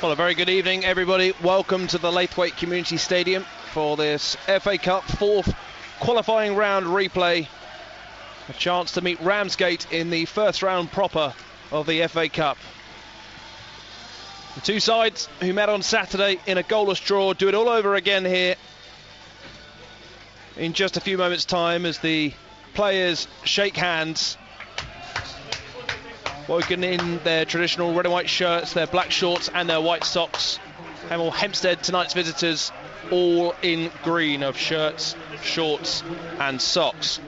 Well, a very good evening, everybody. Welcome to the Laithwaite Community Stadium for this FA Cup 4th qualifying round replay. A chance to meet Ramsgate in the first round proper of the FA Cup. The two sides who met on Saturday in a goalless draw do it all over again here in just a few moments' time as the players shake hands. Woken in their traditional red and white shirts, their black shorts and their white socks. Hemel Hempstead, tonight's visitors, all in green of shirts, shorts and socks.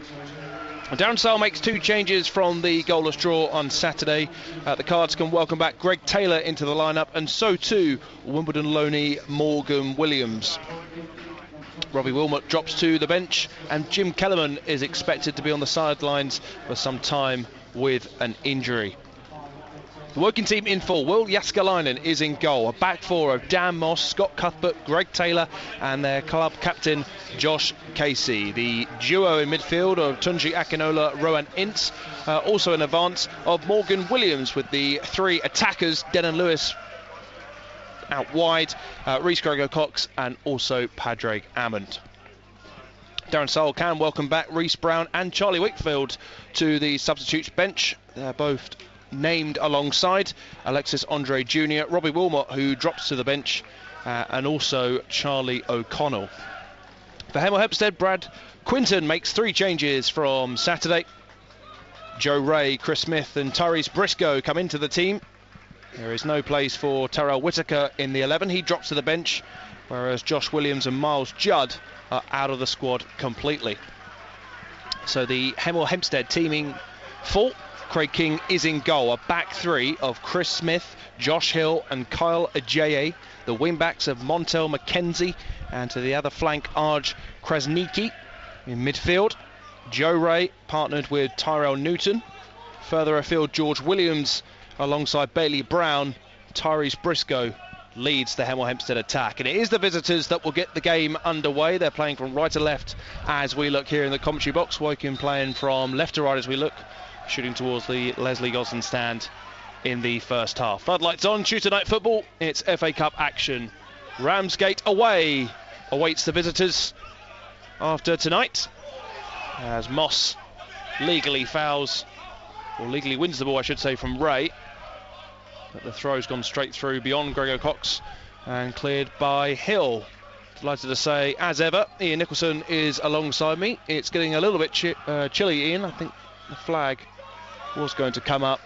Darren Sale makes two changes from the goalless draw on Saturday. The Cards can welcome back Greg Taylor into the lineup, and so too Wimbledon loanee Morgan Williams. Robbie Wilmot drops to the bench, and Jim Kellerman is expected to be on the sidelines for some time with an injury. The working team in full. Will Jaskalainen is in goal. A back four of Dan Moss, Scott Cuthbert, Greg Taylor and their club captain Josh Casey. The duo in midfield of Tunji Akinola, Rowan Ince. Also in advance of Morgan Williams with the three attackers, Denon Lewis out wide, Rhys Gregor-Cox and also Padraig Ammond. Darren Sale can welcome back Rhys Brown and Charlie Wakefield to the substitutes bench. They're both named alongside Alexis Andre Jr., Robbie Wilmot, who drops to the bench, and also Charlie O'Connell. For Hemel Hempstead, Brad Quinton makes three changes from Saturday. Joe Ray, Chris Smith and Tyrese Briscoe come into the team. There is no place for Terrell Whitaker in the 11. He drops to the bench, whereas Josh Williams and Miles Judd are out of the squad completely. So the Hemel Hempstead teaming full. Craig King is in goal. A back three of Chris Smith, Josh Hill and Kyle Ajayi. The wing-backs of Montel McKenzie, and to the other flank Arj Krasniki. In midfield, Joe Ray partnered with Tyrell Newton. Further afield, George Williams alongside Bailey Brown. Tyrese Briscoe leads the Hemel Hempstead attack, and it is the visitors that will get the game underway. They're playing from right to left as we look here in the commentary box. Woking playing from left to right as we look, shooting towards the Leslie Gosden stand in the first half. Floodlights on, Tuesday night football. It's FA Cup action. Ramsgate away awaits the visitors after tonight, as Moss legally fouls, or legally wins the ball I should say, from Ray. But the throw's gone straight through beyond Gregor Cox and cleared by Hill. Delighted to say, as ever, Ian Nicholson is alongside me. It's getting a little bit chilly, Ian. I think the flag was going to come up.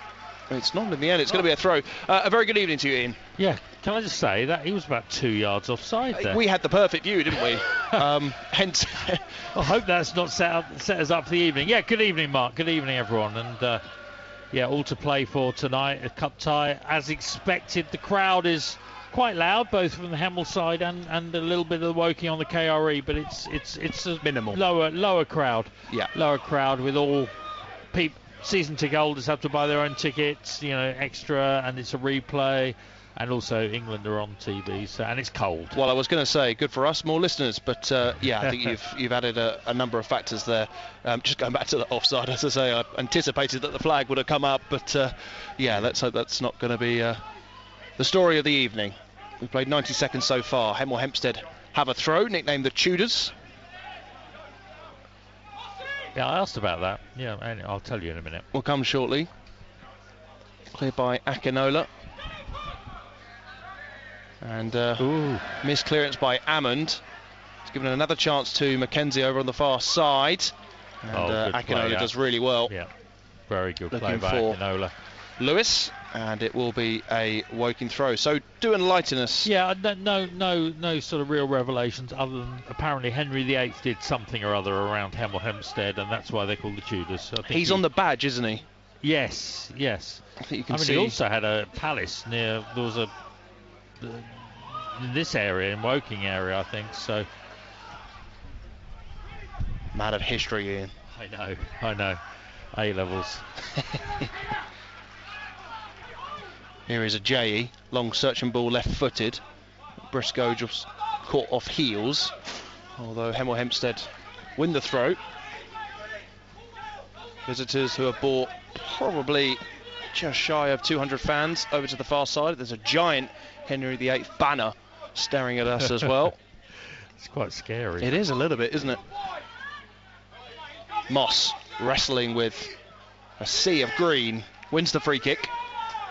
It's not in the end. It's going to be a throw. A very good evening to you, Ian. Yeah, can I just say that he was about 2 yards offside there. We had the perfect view, didn't we? Hence, I hope that's not set us up for the evening. Yeah, good evening, Mark. Good evening, everyone. And yeah, all to play for tonight. A cup tie, as expected. The crowd is quite loud, both from the Hemel side and a little bit of the Woking on the KRE, but it's a minimal, lower crowd. Yeah, lower crowd with all people. Season ticket holders have to buy their own tickets, you know, extra, and it's a replay, and also England are on TV, so, and it's cold. Well, I was going to say, good for us, more listeners, but yeah, I think you've added a number of factors there. Just going back to the offside, as I say, I anticipated that the flag would have come up, but yeah, let's hope that's not going to be the story of the evening. We've played 90 seconds so far. Hemel Hempstead have a throw, nicknamed the Tudors. Yeah, I asked about that. Yeah, and I'll tell you in a minute. Will come shortly. Cleared by Akinola. And missed clearance by Ammond. He's given another chance to McKenzie over on the far side. And Akinola does really well. Yeah, very good play by Akinola. Lewis, and it will be a Woking throw. So do enlighten us. Yeah, no sort of real revelations other than apparently Henry VIII did something or other around Hemel Hempstead, and that's why they're called the Tudors. So he's on the badge, isn't he? Yes. I think you can see. He also had a palace near. There was in this area, in Woking area, I think. So mad at history, Ian. I know. A levels. Here is Ajayi, long searching ball, left-footed. Briscoe just caught off heels, although Hemel Hempstead win the throw. Visitors who have brought probably just shy of 200 fans over to the far side. There's a giant Henry VIII banner staring at us as well. It's quite scary. It is a little bit, isn't it? Moss wrestling with a sea of green, wins the free kick.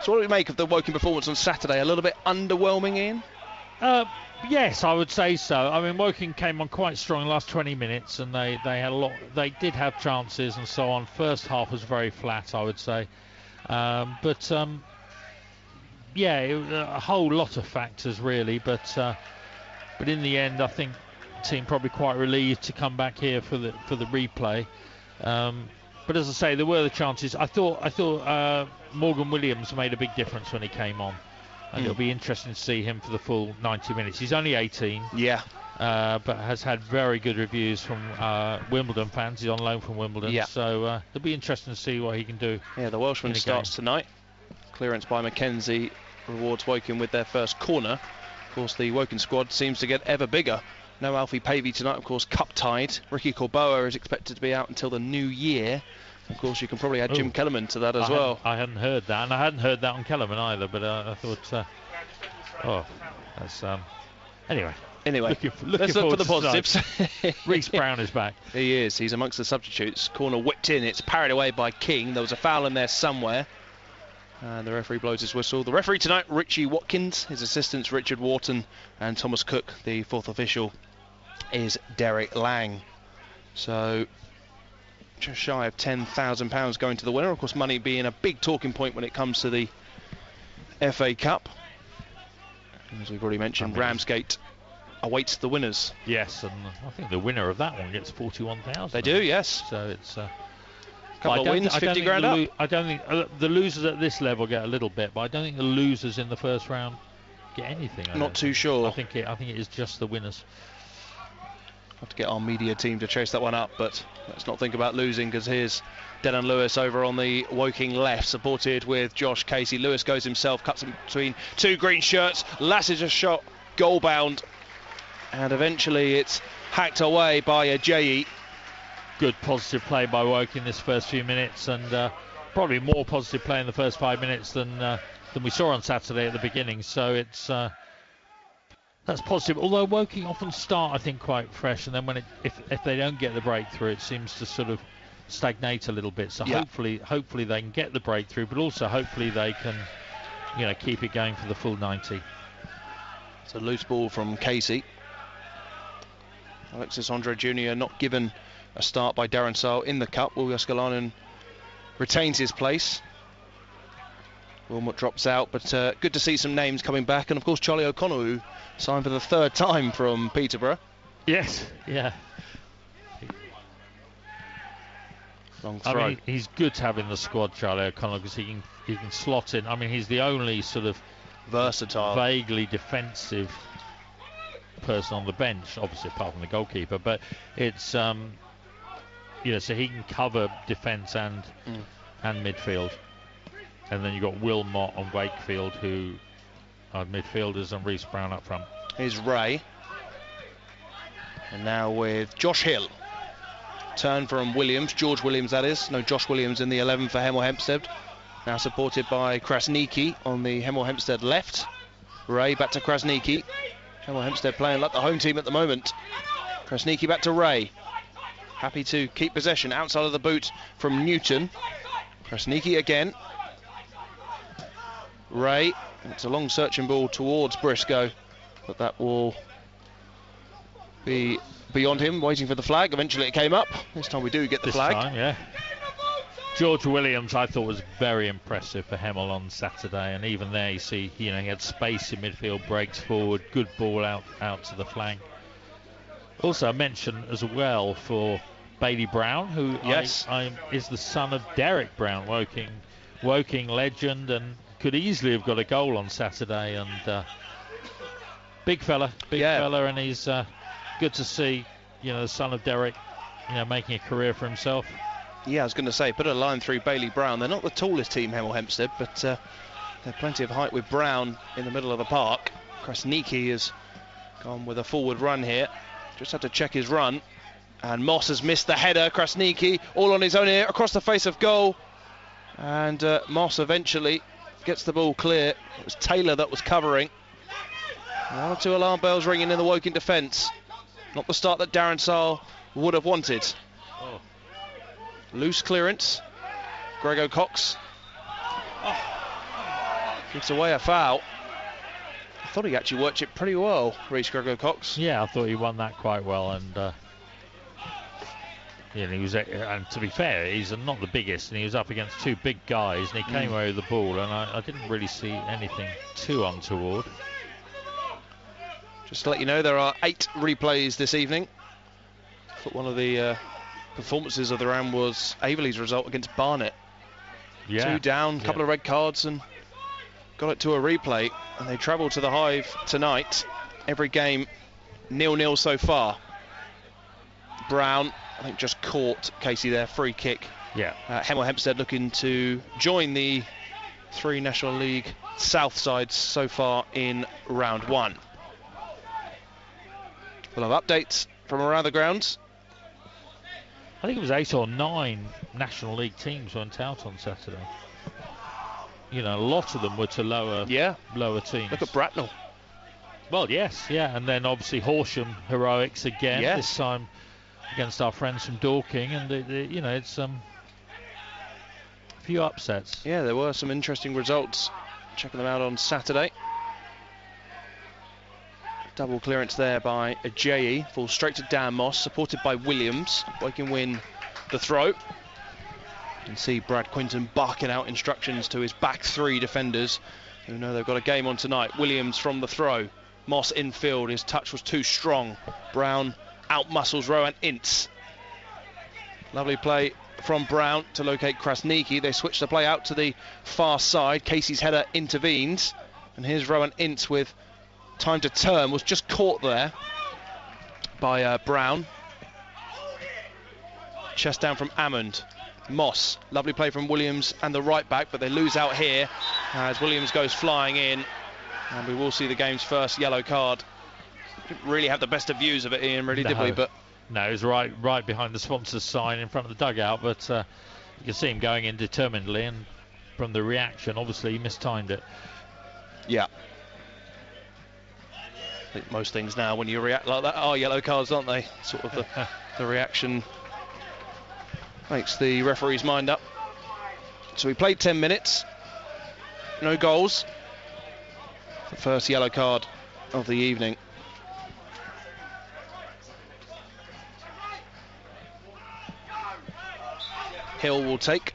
So what do we make of the Woking performance on Saturday? A little bit underwhelming, Ian? Yes, I would say so. I mean, Woking came on quite strong in the last 20 minutes, and they had a lot. They did have chances and so on. First half was very flat, I would say. But a whole lot of factors really. But in the end, I think the team probably quite relieved to come back here for the replay. But as I say, there were the chances. I thought Morgan Williams made a big difference when he came on. And it'll be interesting to see him for the full 90 minutes. He's only 18. Yeah. But has had very good reviews from Wimbledon fans. He's on loan from Wimbledon. Yeah. So it'll be interesting to see what he can do. Yeah, the Welshman starts tonight. Clearance by Mackenzie rewards Woking with their first corner. Of course, the Woking squad seems to get ever bigger. No Alfie Pavey tonight, of course, cup-tied. Ricky Corboa is expected to be out until the new year. Of course, you can probably add Jim Kellerman to that as well. I hadn't heard that, and I hadn't heard that on Kellerman either, but I thought, that's... Anyway, looking let's look for the positives. Reece Brown is back. He is. He's amongst the substitutes. Corner whipped in. It's parried away by King. There was a foul in there somewhere. And the referee blows his whistle. The referee tonight, Richie Watkins. His assistants, Richard Wharton and Thomas Cook. The fourth official is Derek Lang. So... just shy of £10,000 going to the winner. Of course, money being a big talking point when it comes to the FA Cup. And as we've already mentioned, Ramsgate awaits the winners. Yes, and I think the winner of that one gets 41,000. They do, yes. So it's a couple of wins, 50 grand up. I don't think the losers at this level get a little bit, but I don't think the losers in the first round get anything. Not too sure. I think it is just the winners. Have to get our media team to chase that one up, but let's not think about losing, because here's Denon Lewis over on the Woking left, supported with Josh Casey. Lewis goes himself, cuts in between two green shirts, lashes a shot, goal bound, and eventually it's hacked away by Ajayi. Good positive play by Woking this first few minutes, and probably more positive play in the first 5 minutes than we saw on Saturday at the beginning. So it's that's positive. Although Woking often start, I think, quite fresh, and then if they don't get the breakthrough, it seems to sort of stagnate a little bit. So hopefully they can get the breakthrough, but also hopefully they can, keep it going for the full 90. It's a loose ball from Casey. Alexis Andre Jr. not given a start by Darren Sale in the cup. Will Escalanen retains his place. Wilmot drops out, but good to see some names coming back. And of course, Charlie O'Connell, who signed for the third time from Peterborough. Yes, yeah. Long throw. I mean, he's good to have in the squad, Charlie O'Connell, because he can slot in. I mean, he's the only sort of versatile, vaguely defensive person on the bench, obviously apart from the goalkeeper. But it's so he can cover defence and midfield. And then you've got Wilmot and Wakefield, who are midfielders, and Reece Brown up front. Here's Ray. And now with Josh Hill. Turn from Williams, George Williams that is. No Josh Williams in the 11 for Hemel Hempstead. Now supported by Krasniki on the Hemel Hempstead left. Ray back to Krasniki. Hemel Hempstead playing like the home team at the moment. Krasniki back to Ray. Happy to keep possession outside of the boot from Newton. Krasniki again. Ray, it's a long searching ball towards Briscoe, but that will be beyond him, waiting for the flag. Eventually it came up. This time we do get the flag. Time, yeah. George Williams, I thought, was very impressive for Hemel on Saturday, and even there you see, he had space in midfield, breaks forward, good ball out to the flank. Also a mention as well for Bailey Brown, who is the son of Derek Brown, Woking legend, and could easily have got a goal on Saturday. And big fella, and he's good to see, the son of Derek, making a career for himself. Yeah, I was going to say, put a line through Bailey Brown. They're not the tallest team, Hemel Hempstead, but there's plenty of height with Brown in the middle of the park. Krasniki has Gone with a forward run here. Just had to check his run. And Moss has missed the header. Krasniki all on his own here across the face of goal. And Moss eventually gets the ball clear. It was Taylor that was covering. One or two alarm bells ringing in the Woking defence. Not the start that Darren Sarll would have wanted. Oh. Loose clearance. Grego Cox gives away a foul. I thought he actually worked it pretty well, Rhys Grego Cox. Yeah, I thought he won that quite well, and he was. And to be fair, he's not the biggest, and he was up against two big guys, and he came away with the ball, and I didn't really see anything too untoward. Just to let you know, there are 8 replays this evening. I thought one of the performances of the round was Averley's result against Barnet. Yeah. 2 down, couple of red cards, and got it to a replay. And they travel to the Hive tonight. Every game 0-0 so far. Brown, I think, just caught Casey there, free kick. Yeah. Hemel Hempstead looking to join the 3 National League South sides so far in round 1. We'll have updates from around the grounds. I think it was 8 or 9 National League teams went out on Saturday. You know, a lot of them were to lower teams. Look at Bracknell. Well, yes, yeah, and then obviously Horsham heroics again, this time against our friends from Dorking, and it's a few upsets. Yeah, there were some interesting results. Checking them out on Saturday. Double clearance there by Ajayi, falls straight to Dan Moss, supported by Williams. Woking win the throw. You can see Brad Quinton barking out instructions to his back 3 defenders who know they've got a game on tonight. Williams from the throw. Moss infield, his touch was too strong. Brown out-muscles Rowan Ince. Lovely play from Brown to locate Krasniki. They switch the play out to the far side. Casey's header intervenes. And here's Rowan Ince with time to turn, was just caught there by Brown. Chest down from Ammond. Moss, lovely play from Williams and the right back, but they lose out here as Williams goes flying in, and we will see the game's first yellow card. Didn't really have the best of views of it, Ian, really, did we? But no, it was right behind the sponsor's sign in front of the dugout, but you can see him going in determinedly, and from the reaction, obviously he mistimed it. Yeah. I think most things now, when you react like that, are yellow cards, aren't they? Sort of the reaction makes the referee's mind up. So we played 10 minutes, no goals. The first yellow card of the evening. Hill will take.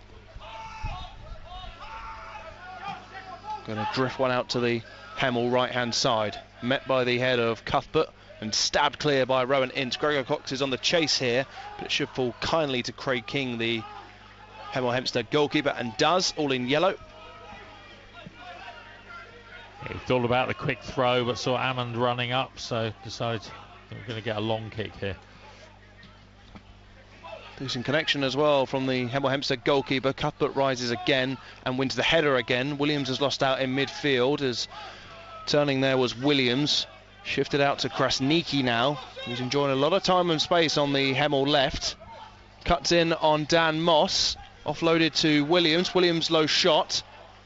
Going to drift one out to the Hemel right-hand side. Met by the head of Cuthbert and stabbed clear by Rowan Ince. Gregor Cox is on the chase here, but it should fall kindly to Craig King, the Hemel Hempstead goalkeeper, and does, all in yellow. He thought about the quick throw, but saw Ammond running up, so decided we're going to get a long kick here. Decent connection as well from the Hemel Hempstead goalkeeper. Cuthbert rises again and wins the header again. Williams has lost out in midfield as turning there was Williams. Shifted out to Krasniki now. He's enjoying a lot of time and space on the Hemel left. Cuts in on Dan Moss. Offloaded to Williams. Williams low shot.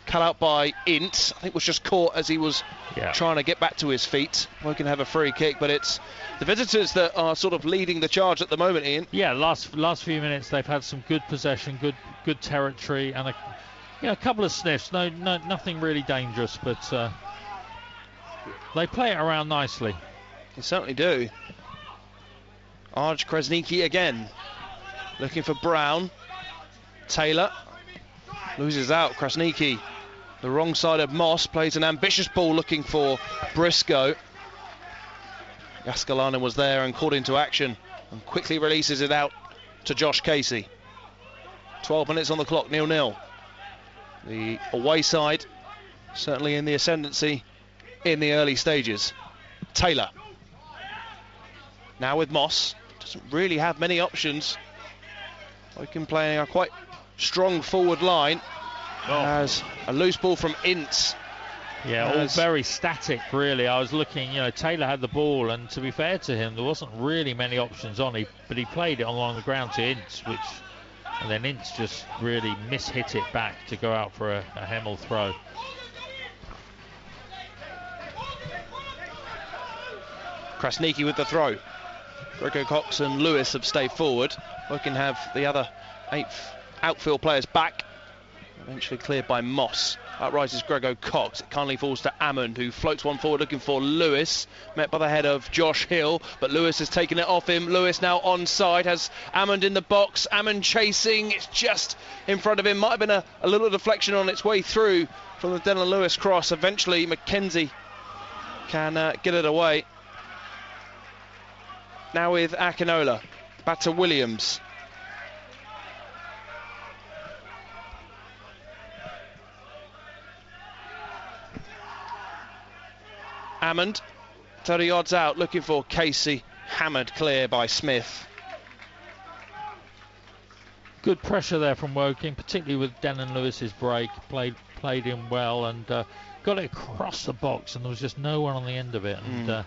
Cut out by Ince. I think was just caught as he was trying to get back to his feet. We can have a free kick, but it's the visitors that are sort of leading the charge at the moment, Ian. Yeah, last few minutes they've had some good possession, good territory, and a couple of sniffs. No, nothing really dangerous, but they play it around nicely. They certainly do. Arj Krasniki again, looking for Brown. Taylor loses out. Krasniki, the wrong side of Moss, plays an ambitious ball looking for Briscoe. Gascalanen was there and caught into action and quickly releases it out to Josh Casey. 12 minutes on the clock, 0-0. The away side certainly in the ascendancy in the early stages. Taylor now with Moss, doesn't really have many options. Woking playing a quite strong forward line as a loose ball from Ince Yeah, all very static, really. I was looking, Taylor had the ball, and to be fair to him, there wasn't really many options on it, but he played it along the ground to Ince, and then Ince just really mishit it back to go out for a Hemel throw. Krasniqi with the throw. Grego Cox and Lewis have stayed forward. Woking have the other 8 outfield players back. Eventually cleared by Moss. Up rises Grego Cox. It kindly falls to Ammond, who floats one forward looking for Lewis. Met by the head of Josh Hill, but Lewis has taken it off him. Lewis now onside, has Ammond in the box. Ammond chasing. It's just in front of him. Might have been a little deflection on its way through from the Dylan Lewis cross. Eventually McKenzie can get it away. Now with Akinola. Back to Williams. Ammond, 30 yards out, looking for Casey. Hammered clear by Smith. Good pressure there from Woking, particularly with Denon Lewis's break. Played him well and got it across the box, and there was just no one on the end of it. And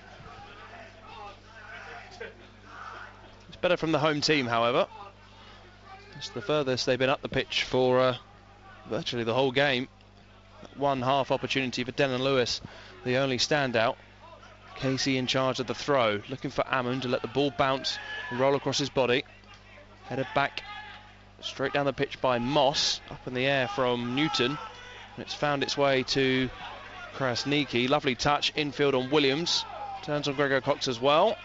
it's better from the home team, however. It's the furthest they've been up the pitch for virtually the whole game. One half opportunity for Denon Lewis, the only standout. Casey in charge of the throw, looking for Ammon to let the ball bounce and roll across his body. Headed back straight down the pitch by Moss, up in the air from Newton. And it's found its way to Krasniqi. Lovely touch, infield on Williams. Turns on Grego Cox as well.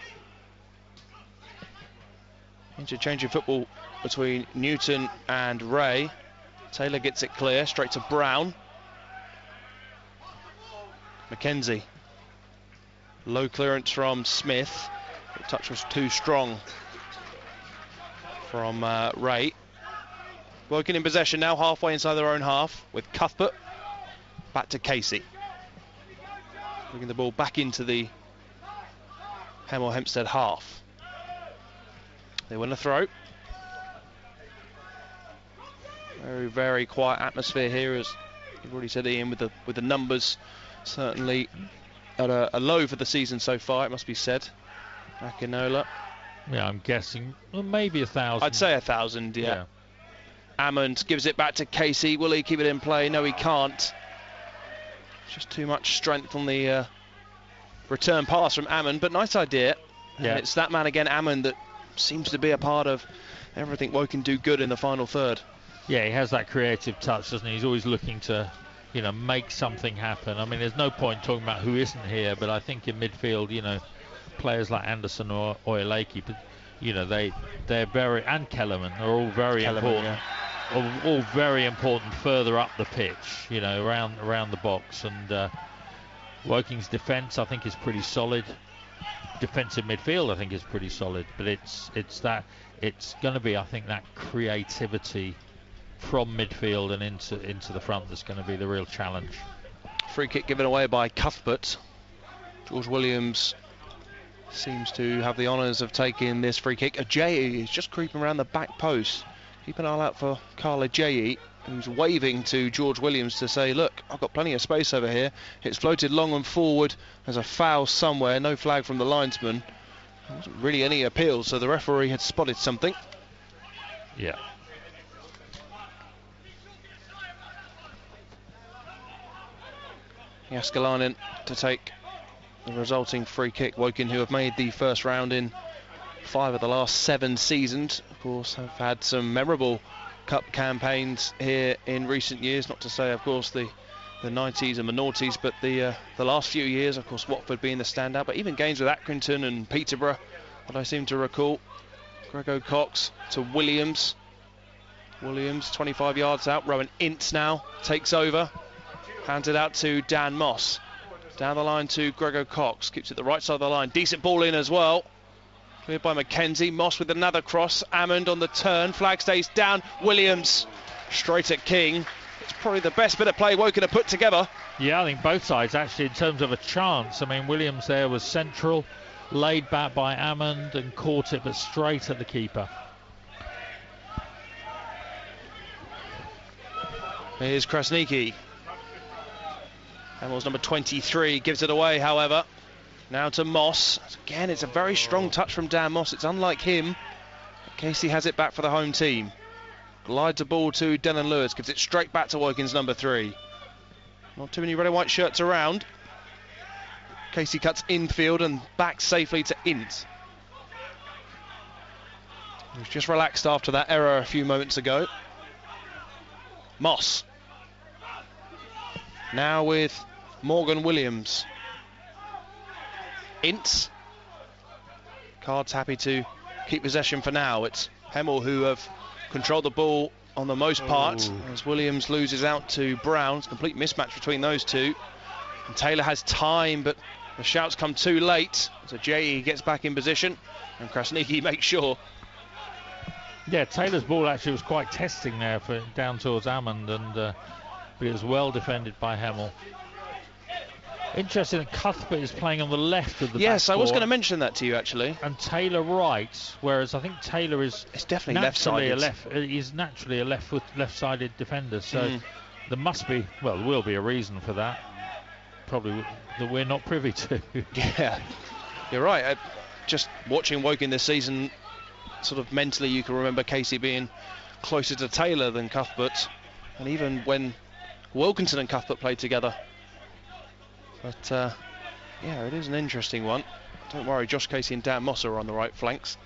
Interchanging football between Newton and Ray. Taylor gets it clear, straight to Brown. McKenzie. Low clearance from Smith. The touch was too strong from Ray. Woking in possession now, halfway inside their own half, with Cuthbert. Back to Casey. Bringing the ball back into the Hemel Hempstead half. They win a throw. Very, very quiet atmosphere here, as you've already said, Ian, with the numbers. Certainly at a low for the season so far, it must be said. Akinola. Yeah, I'm guessing maybe 1,000. I'd say 1,000, yeah. Ammond gives it back to Casey. Will he keep it in play? No, he can't. Just too much strength on the return pass from Ammond, but nice idea. Yeah. And it's that man again, Ammond, that seems to be a part of everything Woking do good in the final third. Yeah, he has that creative touch, doesn't he? He's always looking to make something happen. I mean, there's no point talking about who isn't here, but I think in midfield, players like Anderson or Oyeloki, but they're very, and Kellerman are all very important. Yeah. All very important further up the pitch, around the box. And Woking's defence, I think, is pretty solid. Defensive midfield, I think, is pretty solid. But it's going to be, I think, that creativity from midfield and into the front that's going to be the real challenge. Free kick given away by Cuthbert. George Williams seems to have the honours of taking this free kick. Ajayi is just creeping around the back post. Keep an eye out for Carl Ajayi, who's waving to George Williams to say, look, I've got plenty of space over here. It's floated long and forward. There's a foul somewhere. No flag from the linesman. There wasn't really any appeal, so the referee had spotted something. Yeah. Jaskalainen to take the resulting free kick. Woking, who have made the first round in 5 of the last 7 seasons, of course, have had some memorable cup campaigns here in recent years. Not to say, of course, the 90s and the noughties, but the last few years, of course, Watford being the standout. But even games with Accrington and Peterborough, that I seem to recall. Grego Cox to Williams. Williams 25 yards out. Rowan Ince now takes over. Hands it out to Dan Moss. Down the line to Grego Cox. Keeps it the right side of the line. Decent ball in as well. Cleared by McKenzie. Moss with another cross. Ammond on the turn. Flag stays down. Williams straight at King. It's probably the best bit of play Woking have put together. Yeah, I think both sides actually in terms of a chance. I mean, Williams there was central. Laid back by Ammond and caught it, but straight at the keeper. Here's Krasniqi. Hemel's number 23 gives it away, however. Now to Moss. Again, it's a very strong touch from Dan Moss. It's unlike him. Casey has it back for the home team. Glides the ball to Denon Lewis. Gives it straight back to Wokin's number 3. Not too many red and white shirts around. Casey cuts infield and back safely to Ince. He was just relaxed after that error a few moments ago. Moss. Now with Morgan Williams. Ince. Cards happy to keep possession for now. It's Hemel who have controlled the ball on the most part, as Williams loses out to Brown. It's a complete mismatch between those two. And Taylor has time, but the shouts come too late. So J.E. gets back in position, and Krasniqi makes sure. Yeah, Taylor's ball actually was quite testing there for down towards Hammond, and but it was well defended by Hemel. Interesting that Cuthbert is playing on the left of the Yes, back I was four, going to mention that to you actually. and Taylor right, whereas I think Taylor is It's definitely naturally left-sided. he's naturally a left-sided defender, so there must be, well, there will be a reason for that. Probably that we're not privy to. Yeah, you're right. Just watching Woking this season, sort of mentally you can remember Casey being closer to Taylor than Cuthbert, and even when Wilkinson and Cuthbert played together. But yeah, it is an interesting one. Don't worry, Josh Casey and Dan Moss are on the right flanks.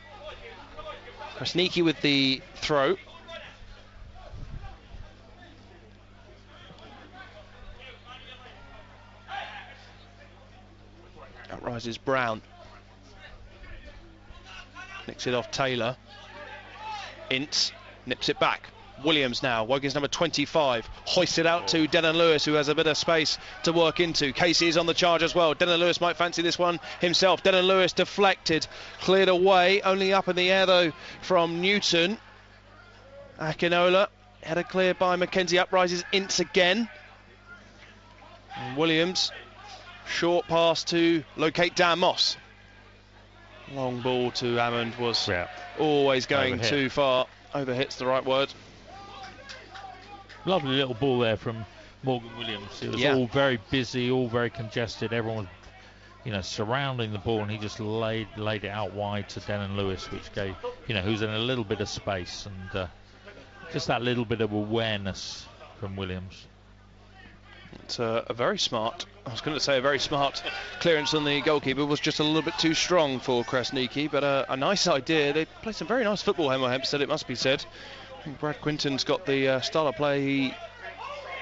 Krasniqi with the throw. Out rises Brown. Nicks it off Taylor. Ince nips it back. Williams now, Wokin's number 25, hoisted out to Denon Lewis, who has a bit of space to work into. Casey is on the charge as well. Denon Lewis might fancy this one himself. Denon Lewis deflected, cleared away, only up in the air though from Newton. Akinola, header cleared by Mackenzie, up rises Ince again. And Williams, short pass to locate Dan Moss. Long ball to Hammond was always going Overhit. too far. Overhit's the right word. Lovely little ball there from Morgan Williams. It was all very busy, all very congested. Everyone was, surrounding the ball, and he just laid it out wide to Denon Lewis, which gave, who's in a little bit of space, and just that little bit of awareness from Williams. It's a very smart, I was going to say a very smart clearance on the goalkeeper. Was just a little bit too strong for Krasniqi, but a nice idea. They play some very nice football, Hemel Hempstead, it must be said. I think Brad Quinton's got the style of play he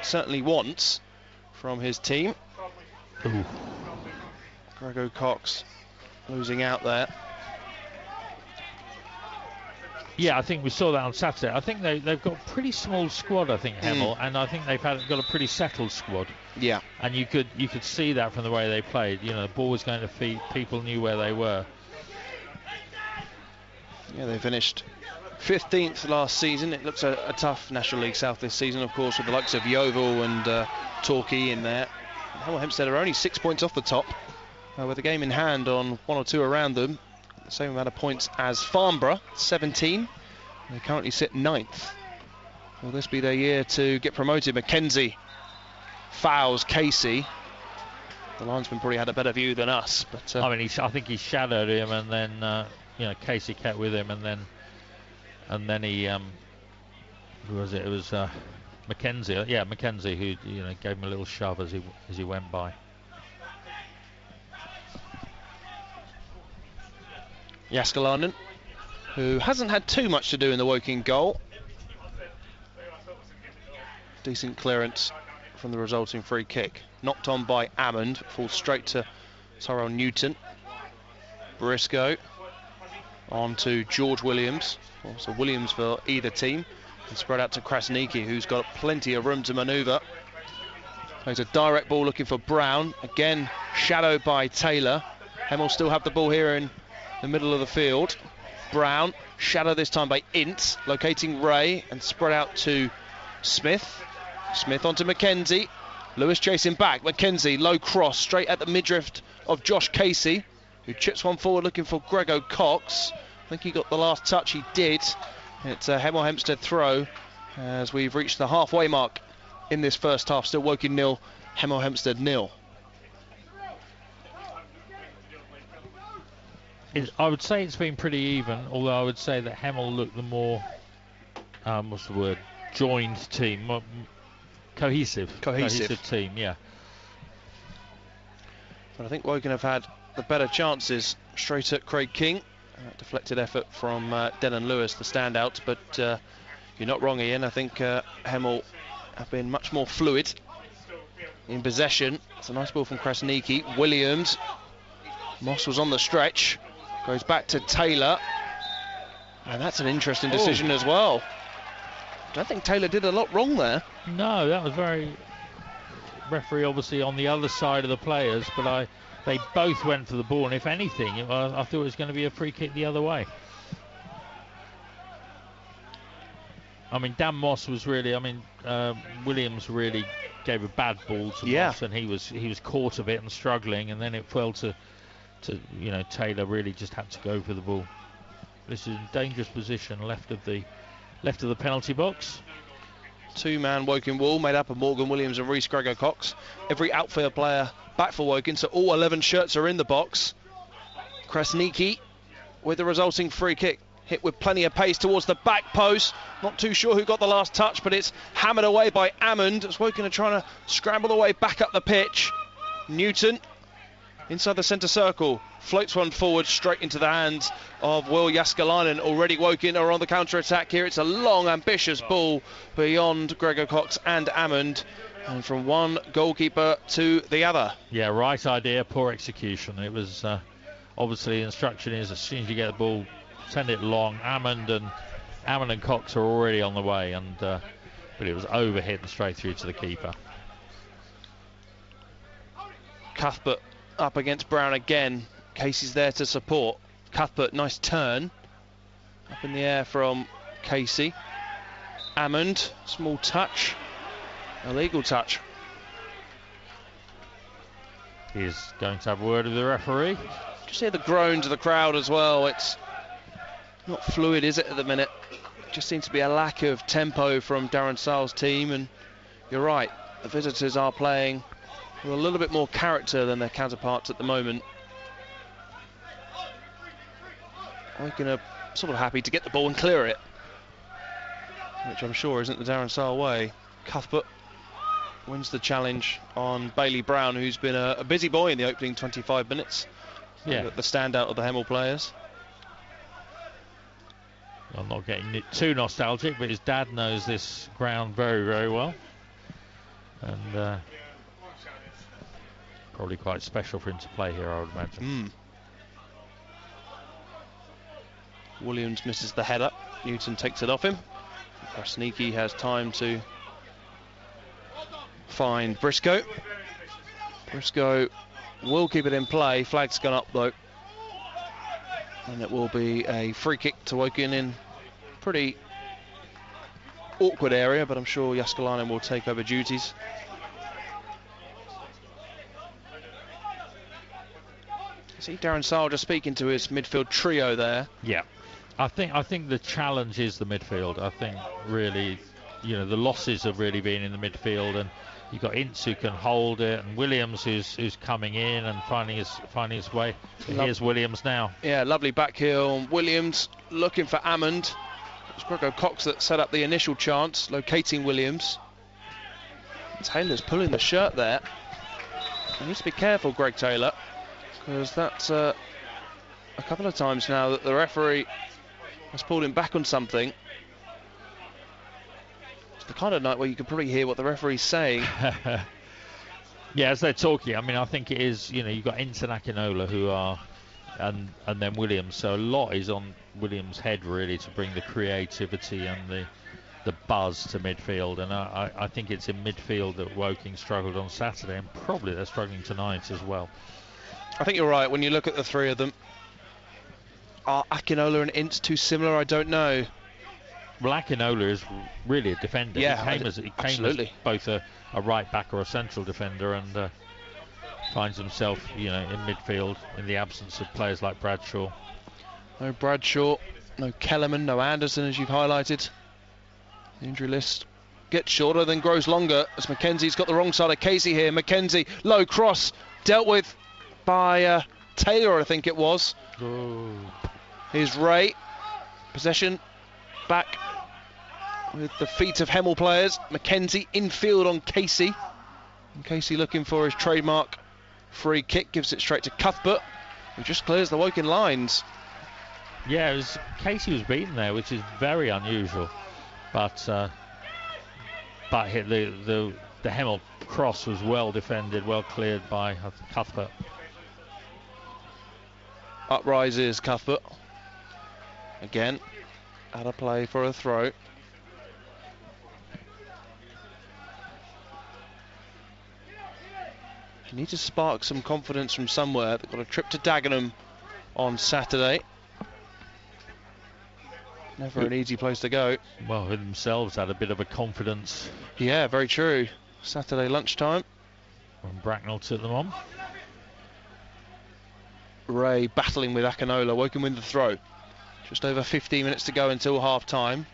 certainly wants from his team. Ooh. Grego Cox losing out there. Yeah, I think we saw that on Saturday. I think they've got a pretty small squad, I think, Hemel, and I think they've got a pretty settled squad. Yeah. And you could see that from the way they played. The ball was going to feet, people knew where they were. Yeah, they finished 15th last season. It looks a tough National League South this season, of course, with the likes of Yeovil and Torquay in there. Hemel Hempstead are only 6 points off the top, with a game in hand on 1 or 2 around them. The same amount of points as Farnborough, 17. They currently sit 9th. Will this be their year to get promoted? Mackenzie fouls Casey. The linesman probably had a better view than us, but I think he shadowed him, and then Casey kept with him, and then he who was it? It was Mackenzie. Yeah, Mackenzie, who gave him a little shove as he went by. Jaskalainen, who hasn't had too much to do in the Woking goal. Decent clearance from the resulting free kick. Knocked on by Hammond, falls straight to Tyrell Newton. Briscoe on to George Williams. Also Williams for either team. And spread out to Krasniqi, who's got plenty of room to manoeuvre. Plays a direct ball looking for Brown. Again, shadowed by Taylor. Hemel still have the ball here in the middle of the field. Brown, shadow this time by Ince, locating Ray, and spread out to Smith. Smith onto Mackenzie. Lewis chasing back. Mackenzie, low cross, straight at the midriff of Josh Casey, who chips one forward looking for Grego Cox. I think he got the last touch, he did. It's a Hemel Hempstead throw as we've reached the halfway mark in this first half. Still Woking 0, Hemel Hempstead 0. I would say it's been pretty even, although I would say that Hemel looked the more, what's the word, joined team, cohesive team, yeah. But I think Woking have had the better chances straight at Craig King. Deflected effort from Denon Lewis, the standout, but you're not wrong, Ian. I think Hemel have been much more fluid in possession. It's a nice ball from Krasniki. Williams. Moss was on the stretch. Goes back to Taylor. And that's an interesting decision as well. I don't think Taylor did a lot wrong there. No, that was very... Referee obviously on the other side of the players, but they both went for the ball, and if anything, I thought it was going to be a free kick the other way. I mean, Dan Moss was really... Williams really gave a bad ball to Moss, and he was caught a bit and struggling, and then it fell to Taylor really just had to go for the ball. This is a dangerous position left of the penalty box. Two-man Woking wall made up of Morgan Williams and Rhys Gregor-Cox. Every outfield player back for Woking, so all 11 shirts are in the box. Krasniki with the resulting free kick. Hit with plenty of pace towards the back post. Not too sure who got the last touch, but it's hammered away by Ammond. As Woking are trying to scramble their way back up the pitch. Newton inside the centre circle, floats one forward straight into the hands of Will Jaskalainen. Already Woking are on the counter-attack here. It's a long, ambitious ball beyond Gregor-Cox and Ammond, and from one goalkeeper to the other. Yeah, right idea, poor execution. It was obviously the instruction is as soon as you get the ball, send it long. Ammond and Cox are already on the way, and but it was overhit and straight through to the keeper. Cuthbert up against Brown again. Casey's there to support. Cuthbert, nice turn. Up in the air from Casey. Ammond, small touch. Illegal touch. He's going to have a word with the referee. Just hear the groans of the crowd as well. It's not fluid, is it, at the minute? Just seems to be a lack of tempo from Darren Sarle's team, and you're right, the visitors are playing with a little bit more character than their counterparts at the moment. Woking are sort of happy to get the ball and clear it, which I'm sure isn't the Darren Sarle way. Cuthbert wins the challenge on Bailey Brown, who's been a busy boy in the opening 25 minutes. Yeah, the standout of the Hemel players. I'm not getting too nostalgic, but his dad knows this ground very, very well, and probably quite special for him to play here, I would imagine. Williams misses the header. Newton takes it off him. Krasniki has time to find Briscoe. Briscoe will keep it in play. Flag's gone up though, and it will be a free kick to Woking in pretty awkward area, but I'm sure Jaskalainen will take over duties. See Darren Sarle just speaking to his midfield trio there. Yeah, I think the challenge is the midfield. I think really, the losses have really been in the midfield, and you've got Ince who can hold it, and Williams who's coming in and finding his way. Here's Williams now. Yeah, lovely back heel. Williams looking for Ammond. It's Gregor-Cox that set up the initial chance, locating Williams. Taylor's pulling the shirt there. He needs to be careful, Greg Taylor, because that's a couple of times now that the referee has pulled him back on something. It's the kind of night where you can probably hear what the referee's saying. Yeah, as they're talking, I think it is, you've got Ince and Akinola who are, and then Williams, so a lot is on Williams' head really to bring the creativity and the buzz to midfield, and I think it's in midfield that Woking struggled on Saturday, and probably they're struggling tonight as well. I think you're right. When you look at the three of them, are Akinola and Ince too similar? I don't know. Well, Akinola is really a defender. Yeah, he came as both a right back or a central defender, and finds himself, in midfield in the absence of players like Bradshaw. No Bradshaw, no Kellerman, no Anderson, as you've highlighted. The injury list gets shorter, then grows longer as Mackenzie's got the wrong side of Casey here. Mackenzie, low cross, dealt with by Taylor, I think it was. Ooh. Here's Ray. Possession back with the feet of Hemel players. Mackenzie infield on Casey. And Casey looking for his trademark free kick, gives it straight to Cuthbert, who just clears the Woking lines. Yeah, Casey was beaten there, which is very unusual. But the Hemel cross was well defended, well cleared by Cuthbert. Up rises Cuthbert. Again, out of play for a throw. You need to spark some confidence from somewhere. They've got a trip to Dagenham on Saturday. Never an easy place to go. Well, who themselves had a bit of a confidence. Yeah, very true. Saturday lunchtime. When Bracknell took them on. Ray battling with Akinola. Woking win the throw. Just over 15 minutes to go until half time.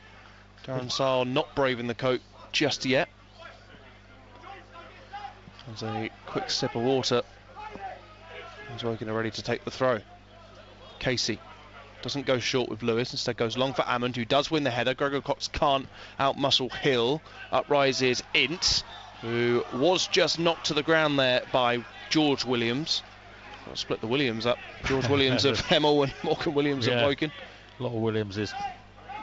Darren Sile not braving the coat just yet. There's a quick sip of water. He's Woking are ready to take the throw. Casey doesn't go short with Lewis, instead goes long for Ammond, who does win the header. Gregor Cox can't outmuscle Hill. Up rises Ince, who was just knocked to the ground there by George Williams. I'll split the Williams up. George Williams of Hemel and Morgan Williams of Woking. A lot of Williamses.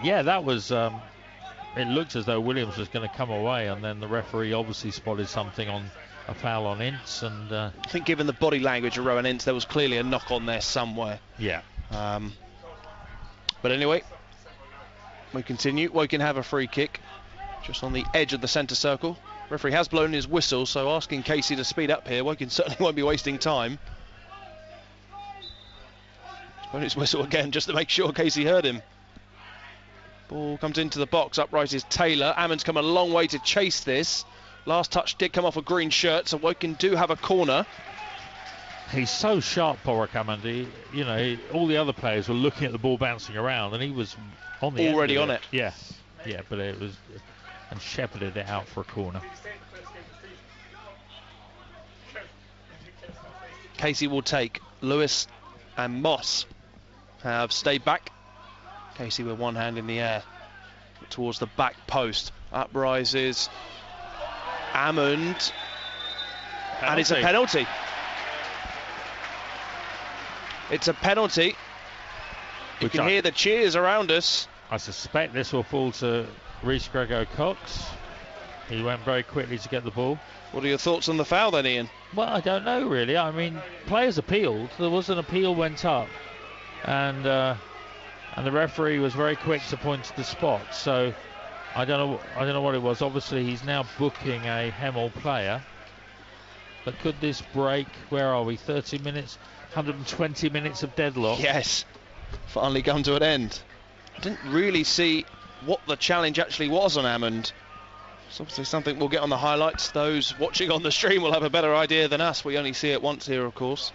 Yeah, that was... it looked as though Williams was going to come away, and then the referee obviously spotted something on a foul on Ince. And I think given the body language of Rowan Ince, there was clearly a knock on there somewhere. Yeah. But anyway, we continue. Woking have a free kick just on the edge of the centre circle. Referee has blown his whistle, so asking Casey to speed up here. Woking certainly won't be wasting time. He's blown his whistle again just to make sure Casey heard him. Ball comes into the box. Up rises Taylor. Ammond's come a long way to chase this. Last touch did come off a green shirt, so Woking do have a corner. He's so sharp, Porrick Ammond. All the other players were looking at the ball bouncing around, and he was on the already end on it. Yeah, but it was, and shepherded it out for a corner. Casey will take. Lewis and Moss have stayed back. Casey with one hand in the air towards the back post. Up rises Ammond, and it's a penalty. It's a penalty. You can hear the cheers around us. I suspect this will fall to Rhys Gregor Cox. He went very quickly to get the ball. What are your thoughts on the foul then, Ian? Well, I don't know really. I mean, players appealed. There was an appeal went up, and the referee was very quick to point to the spot. So I don't know what it was. Obviously, he's now booking a Hemel player. But could this break? Where are we? 30 minutes. 120 minutes of deadlock. Yes, finally come to an end. I didn't really see what the challenge actually was on Ammond. It's obviously something we'll get on the highlights. Those watching on the stream will have a better idea than us. We only see it once here, of course.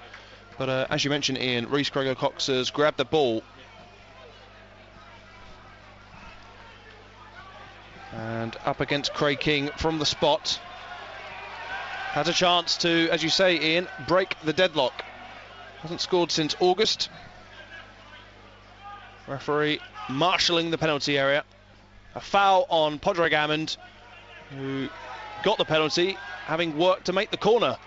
But as you mentioned, Ian, Rhys Gregor Cox has grabbed the ball. And up against Craig King from the spot. Has a chance to, as you say, Ian, break the deadlock. Hasn't scored since August. Referee marshalling the penalty area. A foul on Padraig Ammond, who got the penalty, having worked to make the corner.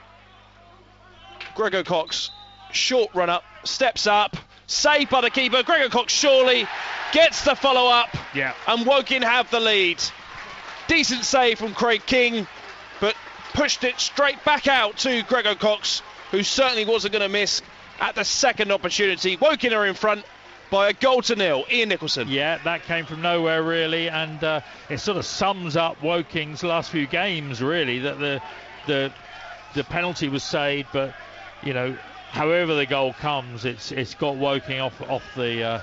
Gregor Cox, short run up, steps up, saved by the keeper. Gregor Cox surely gets the follow up. Yeah. And Woking have the lead. Decent save from Craig King, but pushed it straight back out to Gregor Cox, who certainly wasn't going to miss at the second opportunity. Woking are in front by 1-0. Ian Nicholson. Yeah, that came from nowhere really, and it sort of sums up Woking's last few games really, that the penalty was saved, but however the goal comes, it's got Woking off the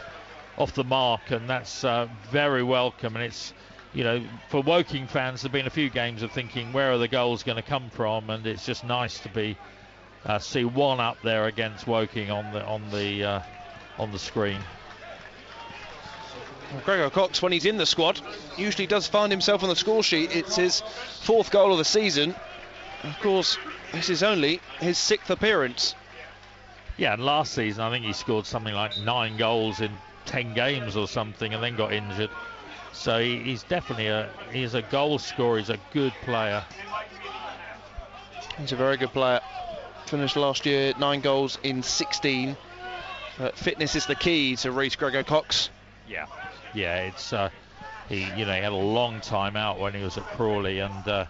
mark, and that's very welcome. And it's for Woking fans, there've been a few games of thinking, where are the goals going to come from? And it's just nice to see one up there against Woking on the screen. Well, Gregor Cox, when he's in the squad, usually does find himself on the score sheet. It's his 4th goal of the season. Of course, this is only his 6th appearance. Yeah, and last season I think he scored something like 9 goals in 10 games or something, and then got injured. So he's definitely he's a goal scorer. He's a good player. He's a very good player. Finished last year 9 goals in 16. But fitness is the key to Rhys Gregor Cox. Yeah, it's he had a long time out when he was at Crawley, and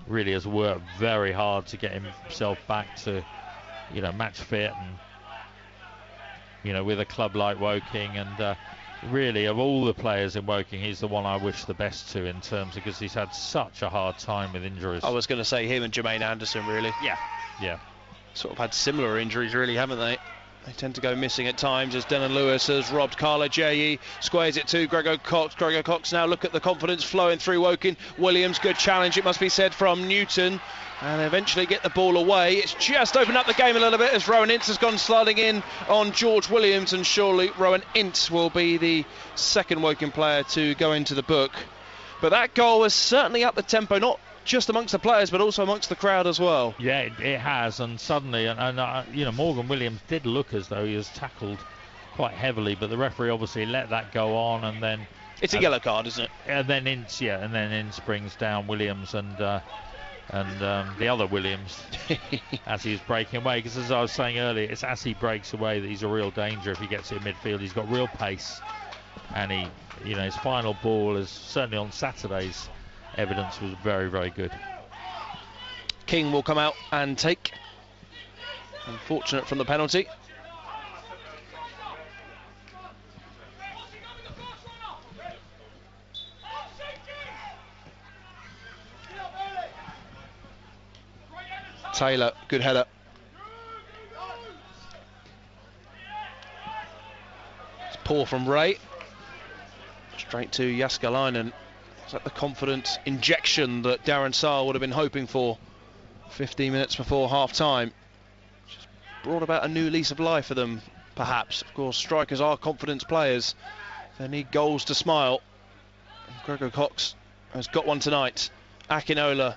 really has worked very hard to get himself back to match fit, and with a club like Woking, and really of all the players in Woking, he's the one I wish the best to, in terms of, because he's had such a hard time with injuries. I was going to say him and Jermaine Anderson, really. Yeah. Sort of had similar injuries, really, haven't they? They tend to go missing at times, as Denon Lewis has robbed Carla J.E. Squares it to Gregor Cox. Gregor Cox now, look at the confidence flowing through Woking. Williams, good challenge, it must be said, from Newton. And eventually get the ball away. It's just opened up the game a little bit as Rowan Ince has gone sliding in on George Williams, and surely Rowan Ince will be the second Woking player to go into the book. But that goal has certainly upped the tempo, not just amongst the players but also amongst the crowd as well. Yeah, it has, and suddenly, Morgan Williams did look as though he was tackled quite heavily, but the referee obviously let that go on, and then it's a yellow card, isn't it? And then Ince brings down Williams, and the other Williams as he's breaking away, because as I was saying earlier, it's as he breaks away that he's a real danger. If he gets it in midfield, he's got real pace, and his final ball is certainly on Saturday's evidence was very, very good. King will come out and take. Unfortunate from the penalty. Taylor, good header. It's poor from Ray. Straight to Jaskalainen. Is that the confidence injection that Darren Saar would have been hoping for 15 minutes before half-time? Just brought about a new lease of life for them, perhaps. Of course, strikers are confidence players. They need goals to smile. And Gregor Cox has got one tonight. Akinola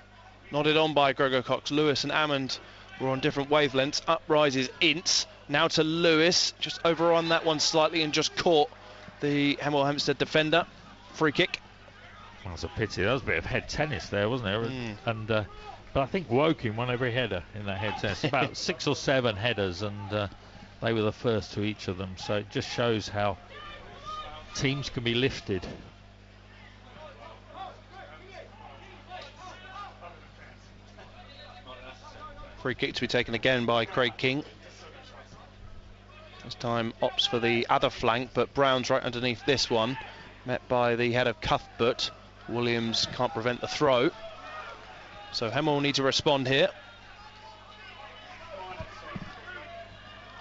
nodded on by Gregor Cox. Lewis and Ammond were on different wavelengths. Up rises Ince. Now to Lewis. Just overrun that one slightly and just caught the Hemel Hempstead defender. Free kick. That was a pity. That was a bit of head tennis there, wasn't it? And but I think Woking won every header in that head tennis. About 6 or 7 headers, and they were the first to each of them. So it just shows how teams can be lifted. Free kick to be taken again by Craig King. This time opts for the other flank, but Brown's right underneath this one. Met by the head of Cuthbert. Williams can't prevent the throw. So Hemel will need to respond here.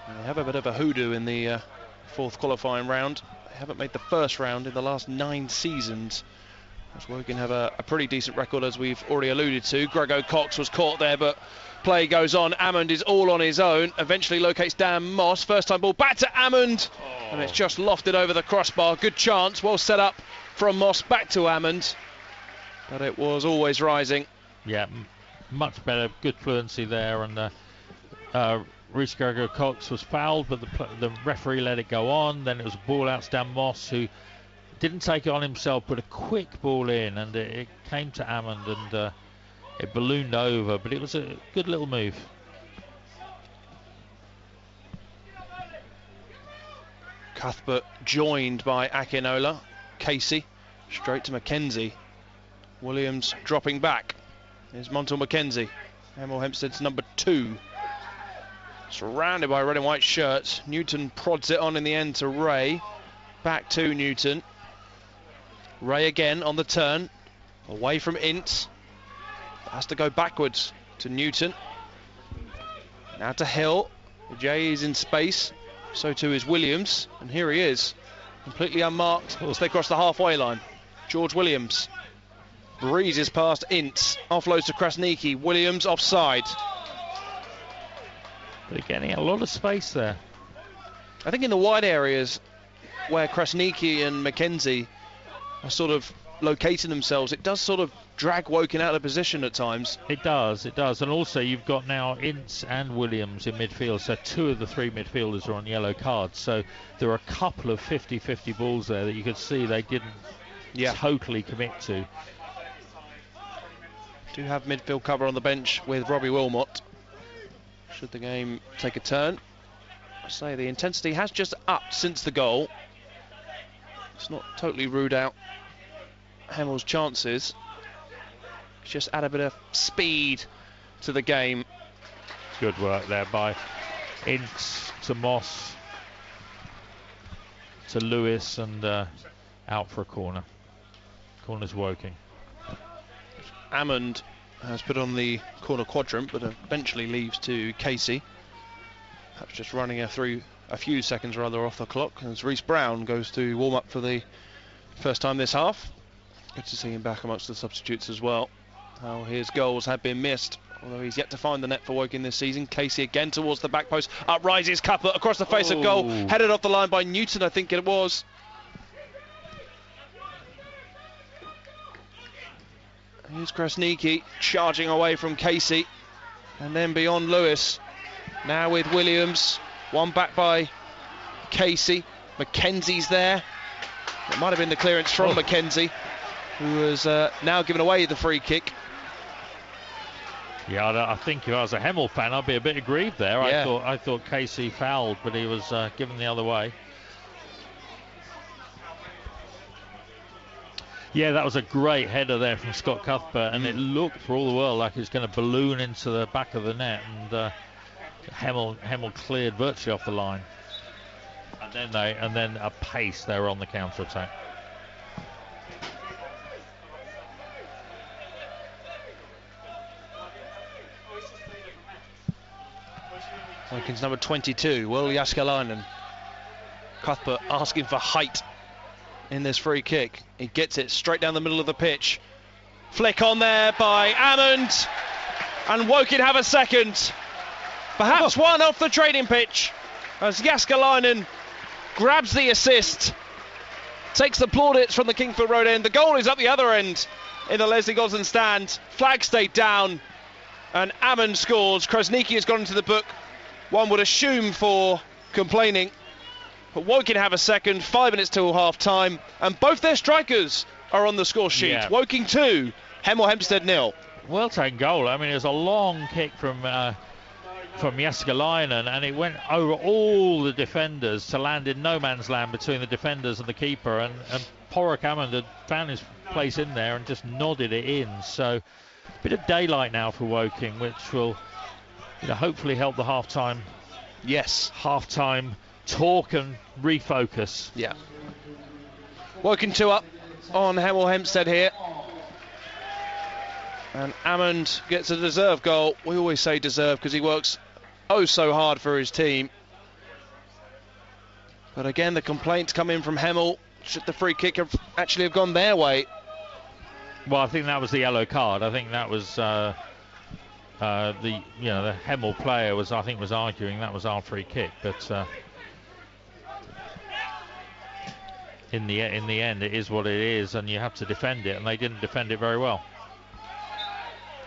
And they have a bit of a hoodoo in the 4th qualifying round. They haven't made the first round in the last 9 seasons. As Woking have a pretty decent record, as we've already alluded to. Gregor Cox was caught there, but play goes on. Ammond is all on his own. Eventually locates Dan Moss. First time ball back to Ammond. And it's just lofted over the crossbar. Good chance. Well set up from Moss back to Ammond. But it was always rising. Yeah, much better. Good fluency there. And Rhys Gregor Cox was fouled, but the referee let it go on. Then it was a ball out to Dan Moss, who didn't take it on himself, put a quick ball in, and it came to Ammond, and it ballooned over, but it was a good little move. Cuthbert joined by Akinola. Casey straight to Mackenzie. Williams dropping back. Here's Montel Mackenzie. Hemel Hempstead's number 2. Surrounded by red and white shirts. Newton prods it on in the end to Ray. Back to Newton. Ray again on the turn. Away from Ince. Has to go backwards to Newton. Now to Hill. Jay is in space. So too is Williams. And here he is. Completely unmarked as they cross the halfway line. George Williams breezes past Ince. Offloads to Krasniki. Williams offside. They're getting a lot of space there. I think in the wide areas where Krasniki and Mackenzie are sort of locating themselves, it does sort of drag Woking out of position at times. It does. And also you've got now Ince and Williams in midfield, so 2 of the 3 midfielders are on yellow cards, so there are a couple of 50-50 balls there that you could see they didn't totally commit to. Do have midfield cover on the bench with Robbie Wilmot, should the game take a turn. I say the intensity has just upped since the goal. It's not totally ruled out Hemel's chances. Just add a bit of speed to the game. Good work there by Ince to Moss to Lewis, and out for a corner. Corner's Woking. Ammond has put on the corner quadrant, but eventually leaves to Casey. Perhaps just running her through a few seconds rather off the clock, as Reece Brown goes to warm up for the first time this half. Good to see him back amongst the substitutes as well. How his goals have been missed, although he's yet to find the net for Woking this season. Casey again towards the back post. Up rises Cupper across the face of goal. Headed off the line by Newton, I think it was. Here's Krasniki charging away from Casey. And then beyond Lewis. Now with Williams. One back by Casey. Mackenzie's there. It might have been the clearance from Mackenzie, who has now given away the free kick. Yeah, I think if I was a Hemel fan, I'd be a bit aggrieved there. Yeah. I thought Casey fouled, but he was given the other way. Yeah, that was a great header there from Scott Cuthbert, and it looked for all the world like it was going to balloon into the back of the net, and Hemel cleared virtually off the line. And then a pace they were on the counter attack. Woking's number 22, Will Jaskalainen. Cuthbert asking for height in this free kick. He gets it straight down the middle of the pitch. Flick on there by Ammond, and Woking have a second. Perhaps one off the training pitch, as Jaskalainen grabs the assist, takes the plaudits from the Kingsford Road end. The goal is up the other end in the Leslie Gosden stand. Flag stayed down, and Ammond scores. Krasniki has gone into the book, one would assume, for complaining. But Woking have a second, 5 minutes till half time, and both their strikers are on the score sheet. Yeah. Woking 2, Hempstead 0. Well taken goal. I mean, it was a long kick from Jaskalainen, and it went over all the defenders to land in no man's land between the defenders and the keeper, and Porrick Ammond had found his place in there and just nodded it in. So a bit of daylight now for Woking, which will hopefully help the half-time talk and refocus. Yeah. Woking 2 up on Hempstead here. And Ammond gets a deserved goal. We always say deserved because he works so hard for his team. But again, the complaints come in from Hemel. Should the free kick actually have gone their way? Well, I think that was the yellow card. I think that was the Hemel player was arguing that was our free kick, but in the end it is what it is, and you have to defend it, and they didn't defend it very well.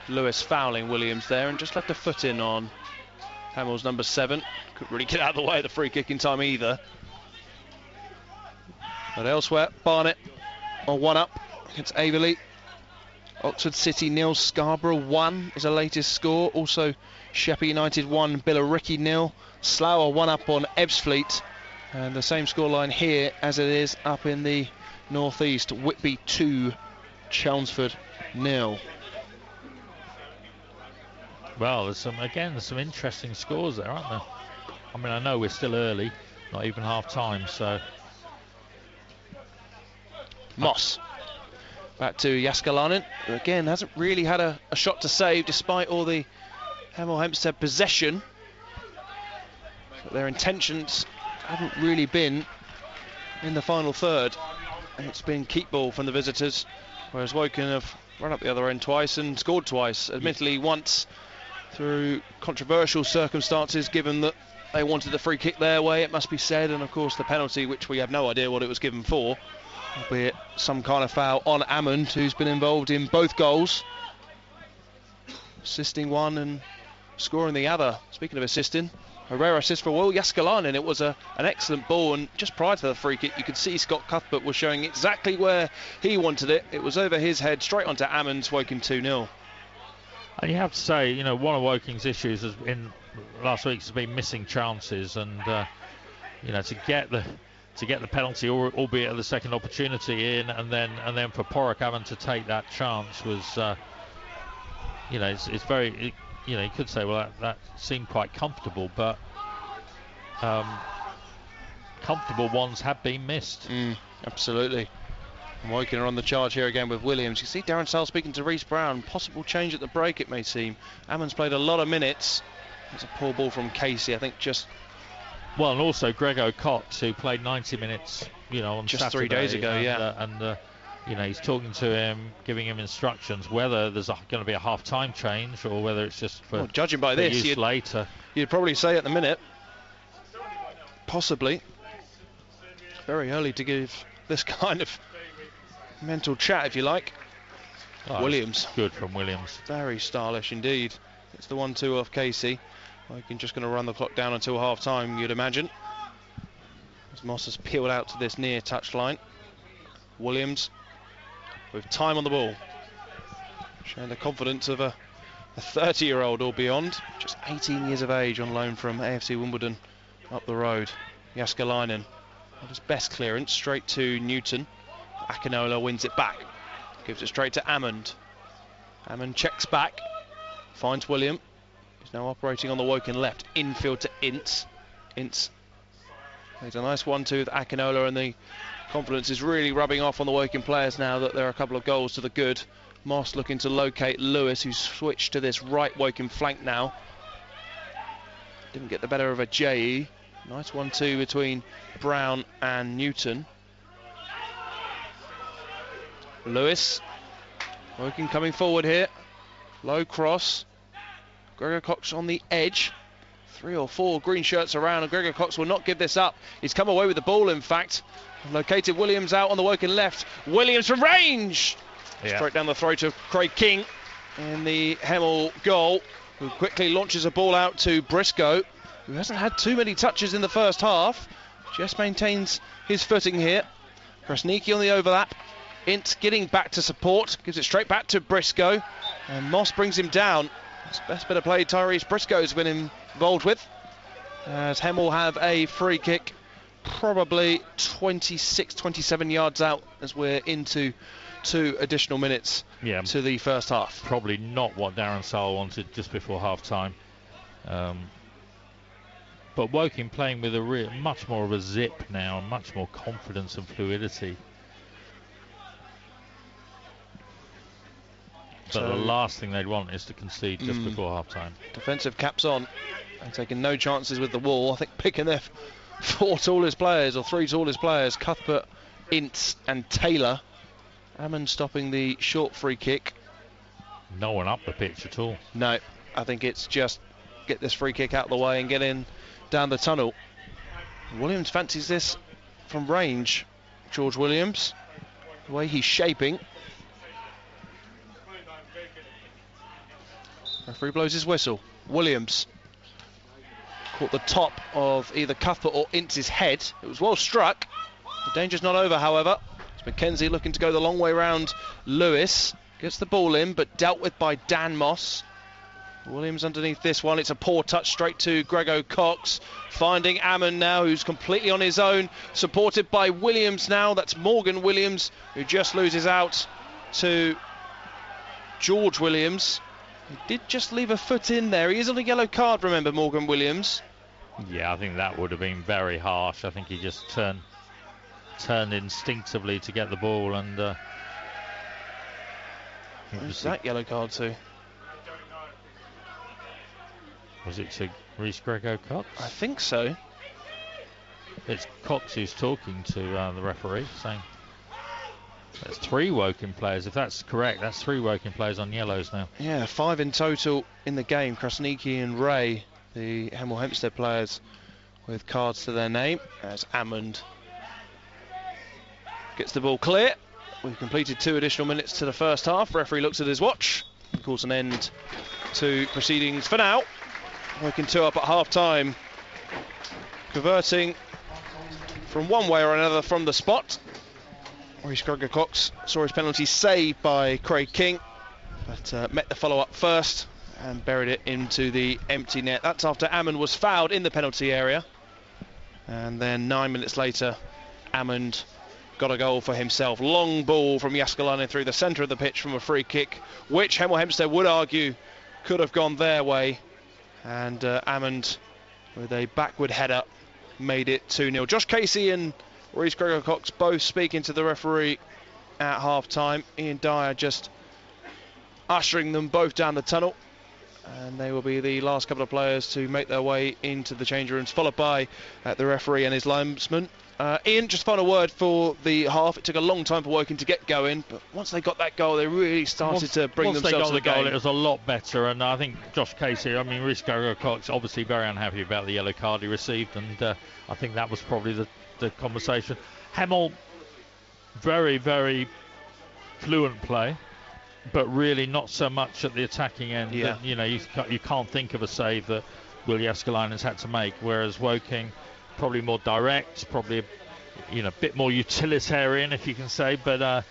Lewis fouling Williams there and just left a foot in on Hemel's number 7. Couldn't really get out of the way of the free kick in time either. But elsewhere, Barnet on 1 up against Averley. Oxford City 0, Scarborough 1 is the latest score. Also Sheppey United 1, Billericay 0. Slough 1 up on Ebbsfleet. And the same scoreline here as it is up in the northeast. Whitby 2, Chelmsford 0. Well, there's some interesting scores there, aren't there? I mean, I know we're still early, not even half time, so. Moss back to Jaskalainen, who again hasn't really had a shot to save despite all the Hempstead possession. But their intentions haven't really been in the final third. And it's been keep ball from the visitors, whereas Woking have run up the other end twice and scored twice, admittedly once through controversial circumstances, given that They wanted the free kick their way, it must be said, and of course the penalty, which we have no idea what it was given for, albeit some kind of foul on Amund, who's been involved in both goals, assisting one and scoring the other. Speaking of assisting, a rare assist for Will Jaskalainen. It was an excellent ball, and just prior to the free kick you could see Scott Cuthbert was showing exactly where he wanted it. It was over his head, straight onto Amund, Woking 2-0. And you have to say, you know, one of Woking's issues has been last week has been missing chances, and you know, to get the penalty, albeit at the second opportunity in, and then for Porrick Amund to take that chance was, you know, it's very, you know, you could say, well, that seemed quite comfortable, but comfortable ones have been missed. Absolutely. And Woking are on the charge here again with Williams. You see Darren Sale speaking to Reece Brown. Possible change at the break, it may seem. Amund's played a lot of minutes. It's a poor ball from Casey, I think, just... Well, and also Grego Cox, who played 90 minutes, you know, on just Saturday, 3 days ago, and you know, he's talking to him, giving him instructions, whether there's going to be a half-time change or whether it's just for, judging by for this, use later. You'd probably say at the minute, possibly. It's very early to give this kind of mental chat, if you like. Williams. Good from Williams. Very stylish indeed. It's the 1-2 off Casey. Woking just going to run the clock down until half-time, you'd imagine. As Moss has peeled out to this near touchline. Williams with time on the ball, showing the confidence of a 30-year-old or beyond, just 18 years of age, on loan from AFC Wimbledon up the road. Jaskalainen, his best clearance, straight to Newton. Akinola wins it back, gives it straight to Amund. Amund checks back, finds William, who's now operating on the Woking left, infield to Ince. Ince plays a nice 1-2 with Akinola, and the confidence is really rubbing off on the Woking players now that there are a couple of goals to the good. Moss looking to locate Lewis, who's switched to this right Woking flank now. Didn't get the better of a JE. Nice 1-2 between Brown and Newton. Lewis. Woking coming forward here. Low cross. Gregor Cox on the edge. 3 or 4 green shirts around, and Gregor Cox will not give this up. He's come away with the ball, in fact. Located Williams out on the Woking left. Williams from range! Yeah. Straight down the throat of Craig King in the Hemel goal, who quickly launches a ball out to Briscoe, who hasn't had too many touches in the first half. Just maintains his footing here. Krasniki on the overlap. Ince getting back to support, gives it straight back to Briscoe, and Moss brings him down. It's the best bit of play Tyrese Briscoe's been involved with, as Hemel have a free kick probably 26-27 yards out as we're into 2 additional minutes to the first half. Probably not what Darren Sale wanted just before half time, but Woking playing with a much more of a zip now, much more confidence and fluidity. But the last thing they'd want is to concede just before half-time. Defensive caps on. They're taking no chances with the wall. I think picking their 4 tallest players, or 3 tallest players, Cuthbert, Ince and Taylor. Amund stopping the short free kick. No one up the pitch at all. No, I think it's just get this free kick out of the way and get in down the tunnel. Williams fancies this from range. George Williams, the way he's shaping. Referee blows his whistle. Williams caught the top of either Cuthbert or Ince's head. It was well struck. The danger's not over, however. It's Mackenzie looking to go the long way round Lewis. Gets the ball in, but dealt with by Dan Moss. Williams underneath this one. It's a poor touch straight to Grego Cox. Finding Amund now, who's completely on his own. Supported by Williams now. That's Morgan Williams, who just loses out to George Williams. He did just leave a foot in there. He is on a yellow card, remember, Morgan Williams. Yeah, I think that would have been very harsh. I think he just turned instinctively to get the ball, and who's that yellow card to? Was it to Reece Grego Cox? I think so. It's Cox who's talking to the referee, saying that's 3 Woking players. If that's correct, that's 3 Woking players on yellows now. Yeah, 5 in total in the game. Krasniki and Ray, the Hemel Hempstead players, with cards to their name as Hammond gets the ball clear. We've completed 2 additional minutes to the first half. Referee looks at his watch, calls an end to proceedings for now. Working 2 up at half-time, converting from one way or another from the spot. Maurice Gregor-Cox saw his penalty saved by Craig King, but met the follow-up first and buried it into the empty net. That's after Hammond was fouled in the penalty area. And then 9 minutes later, Hammond got a goal for himself. Long ball from Jääskeläinen through the centre of the pitch from a free kick, which Hemel Hempstead would argue could have gone their way. And Hammond, with a backward header, made it 2-0. Josh Casey and Maurice Gregor-Cox both speaking to the referee at half-time. Ian Dyer just ushering them both down the tunnel. And they will be the last couple of players to make their way into the change rooms, followed by the referee and his linesman. Ian, just final word for the half. It took a long time for Woking to get going, but once they got that goal, they really started to bring themselves to the game. Once they got the goal, it was a lot better, and I think Josh Casey, Maurice Gregor-Cox, obviously very unhappy about the yellow card he received, and I think that was probably the conversation. Hemel, very, very fluent play, but really not so much at the attacking end. Yeah. That, you can't think of a save that Will Jääskeläinen's had to make, whereas Woking probably more direct, probably a bit more utilitarian, if you can say, but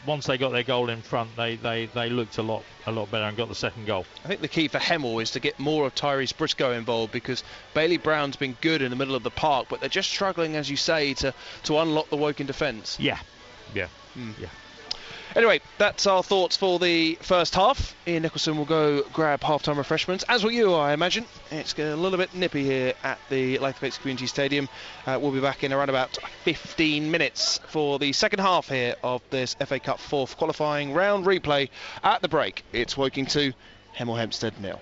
once they got their goal in front, they looked a lot better and got the second goal. I think the key for Hemel is to get more of Tyrese Briscoe involved, because Bailey Brown's been good in the middle of the park, but they're just struggling, as you say, to unlock the Woking defence. Yeah. Anyway, that's our thoughts for the first half. Ian Nicholson will go grab half-time refreshments, as will you, I imagine. It's a little bit nippy here at the Latham Community Stadium. We'll be back in around about 15 minutes for the second half here of this FA Cup 4th qualifying round replay. At the break, it's Woking 2, Hemel Hempstead 0.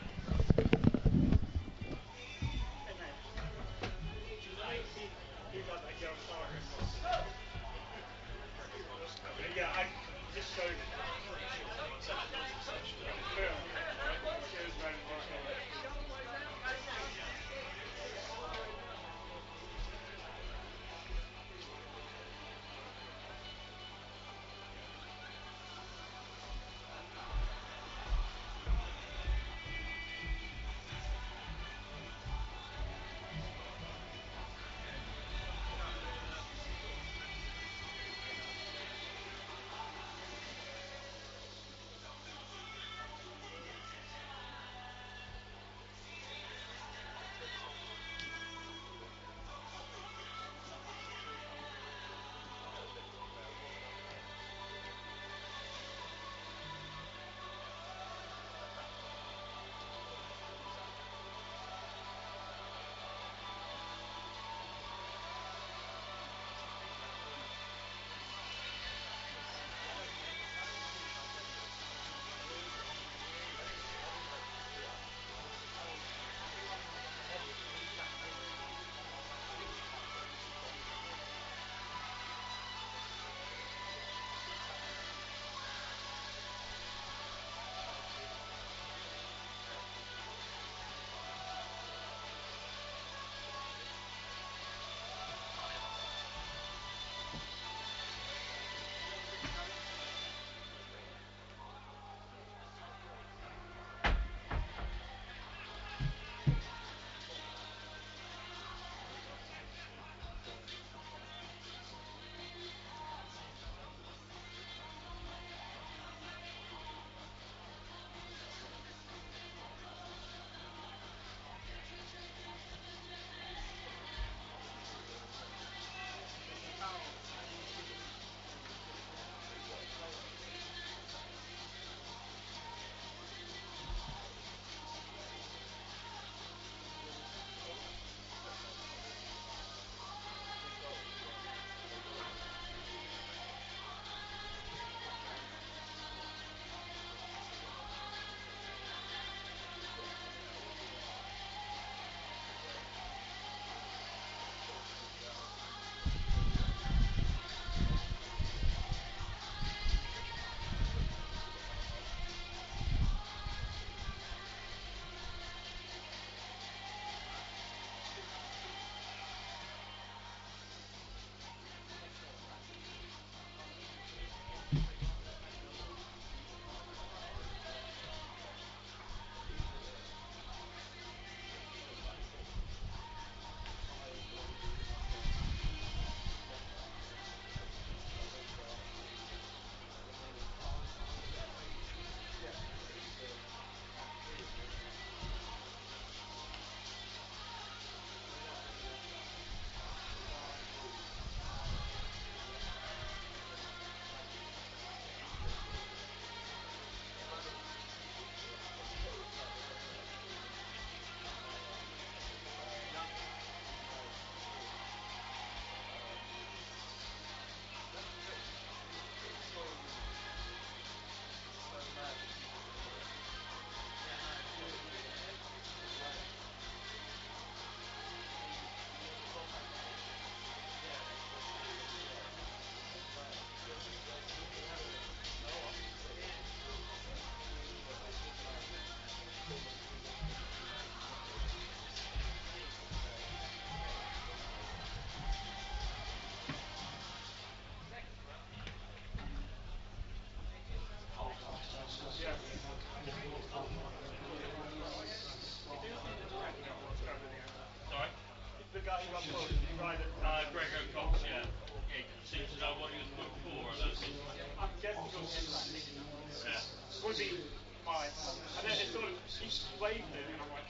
Would be mine. And then it sort of, he waved it, and I'm like,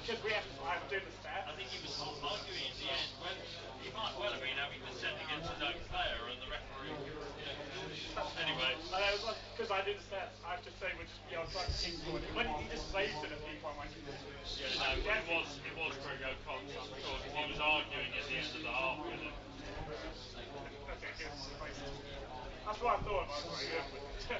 because I have to do the stats. I think he was arguing in the end whether he might well have been having to set against his own player and the referee. Anyway. And I was like, because I did the stats, I have to say which, I was trying to think for it. When he just waved it at people, I'm like, yeah, no, it was Grego Cox, I'm sure, because he was arguing at the end of the half with him. Okay, good. That's what I thought, I was very good with it.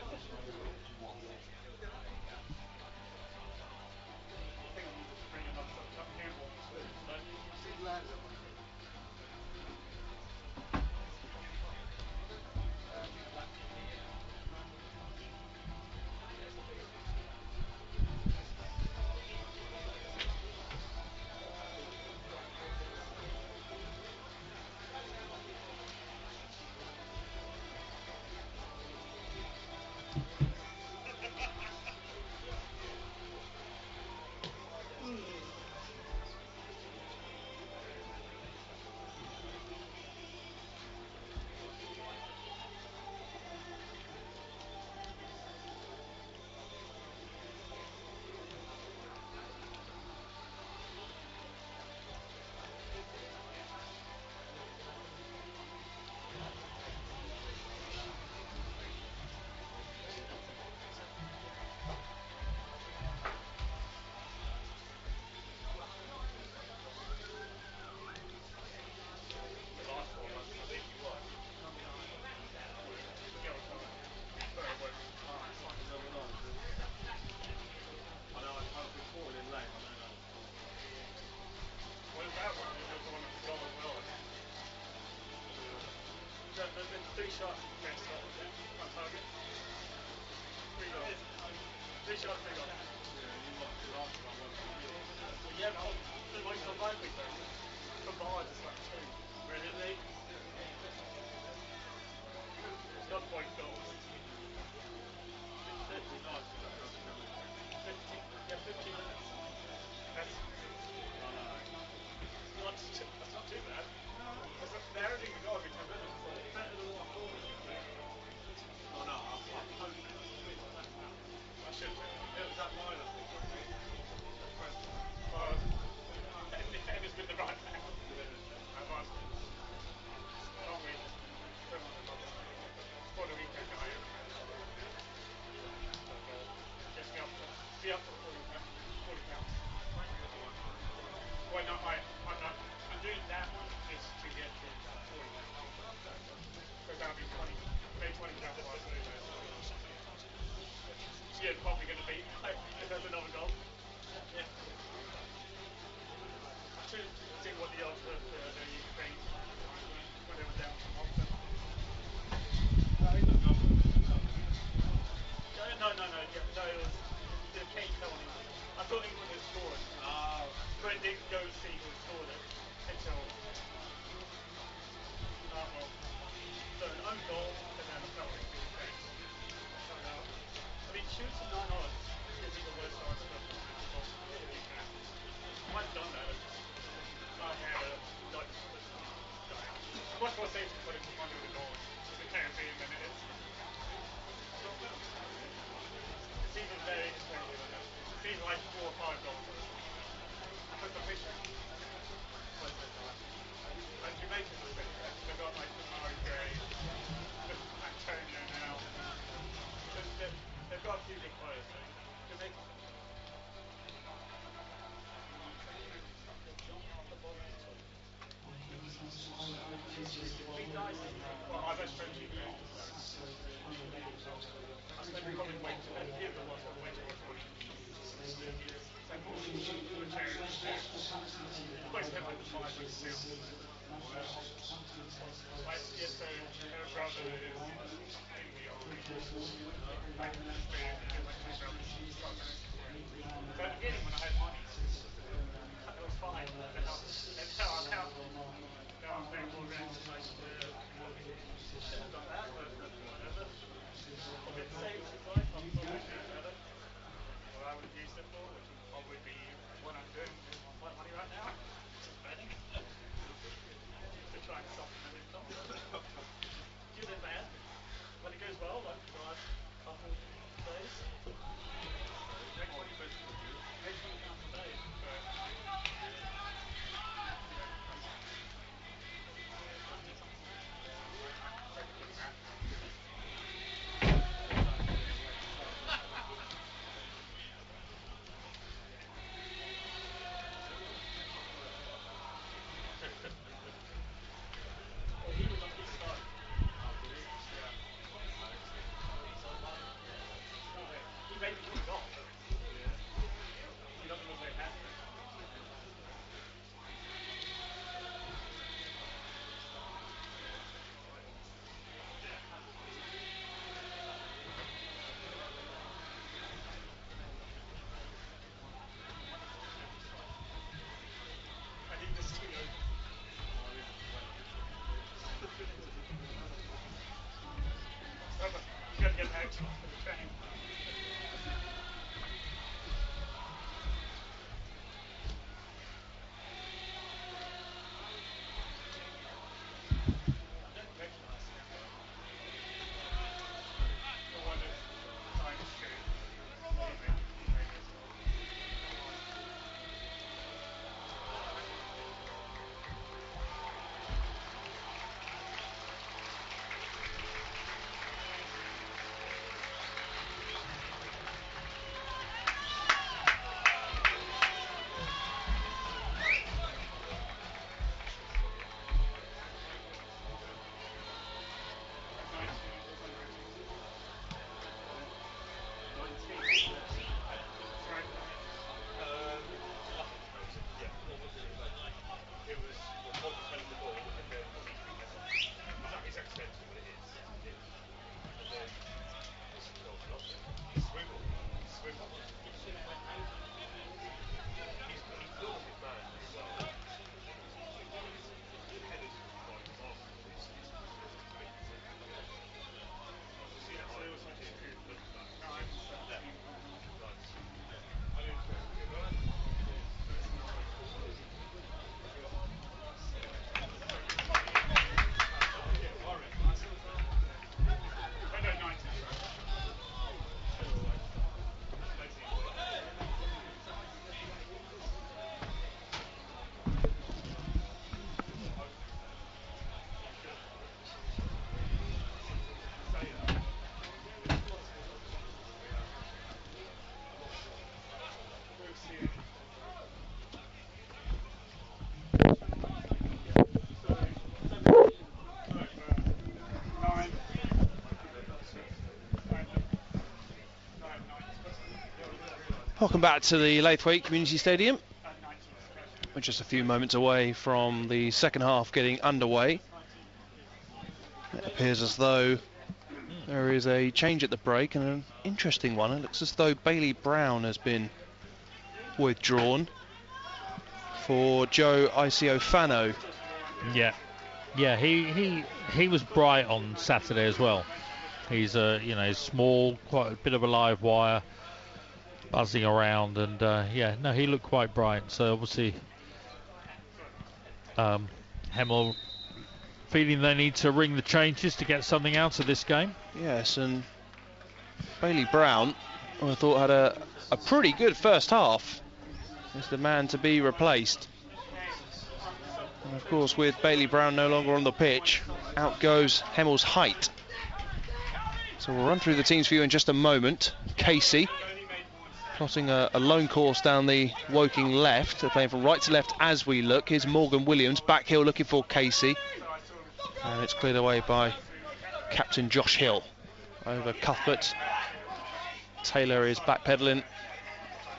Three shots against Scotland on target. 3 goals. 3 shots, 3 goals. Yeah, no, the most unlikely though. For Bard, it's like 2. Really? Not point goals. 15 minutes. That's not too bad. They're averaging a goal every 10 minutes. Better than what Paul is doing. Oh no, I'm hoping. I should say that. It was that line, I think. It was with the right back. I was. Long week. For the weekend, I am. Gets me up to 40 pounds. Well, no, I'm not. I'm doing that one just to get to 40 pounds. Because that'll be 20, maybe 20 pounds more. Yeah, probably going to be. If there's another goal. Yeah. I should see what the odds were for the Ukraine when they were down to Malta. No, it was the Kane penalty. I thought England had scored. But it didn't go see who scored it until so an own goal and then a penalty for Ukraine. I mean, shoots and 9 odds gives me the worst odds for Ukraine. I might have done that. I had a Dutch guy. Much more safe to put it under the goal. It can't be, and then it is. It's even very expensive. It's even like 4 or 5 goals. I put the picture. Like Jamaica's a bit there. They've got like the Murray Gray, Welcome back to the Laithwaite Community Stadium. We're just a few moments away from the second half getting underway. It appears as though there is a change at the break, and an interesting one. It looks as though Bailey Brown has been withdrawn for Joe Isiofano. Yeah, he was bright on Saturday as well. He's he's small, quite a bit of a live wire, buzzing around, and he looked quite bright. So obviously, Hemel feeling they need to ring the changes to get something out of this game. Yes, and Bailey Brown, I thought, had a pretty good first half. Is the man to be replaced. And of course, with Bailey Brown no longer on the pitch, out goes Hemel's height. So we'll run through the teams for you in just a moment. Casey plotting a lone course down the Woking left. They're playing from right to left as we look. Here's Morgan Williams, back heel looking for Casey. And it's cleared away by Captain Josh Hill. Over Cuthbert. Taylor is backpedaling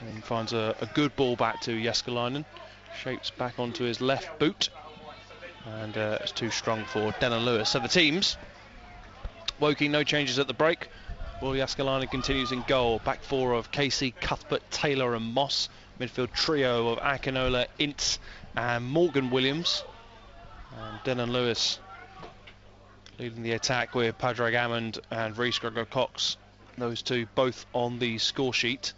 and finds a good ball back to Jääskeläinen. Shapes back onto his left boot. And it's too strong for Denon Lewis. So the teams, Woking no changes at the break. Will Jääskeläinen continues in goal. Back four of Casey, Cuthbert, Taylor and Moss. Midfield trio of Akinola, Ince and Morgan Williams. And Denon Lewis leading the attack with Padraig Hammond and Rhys Gregor Cox. Those two both on the score sheet.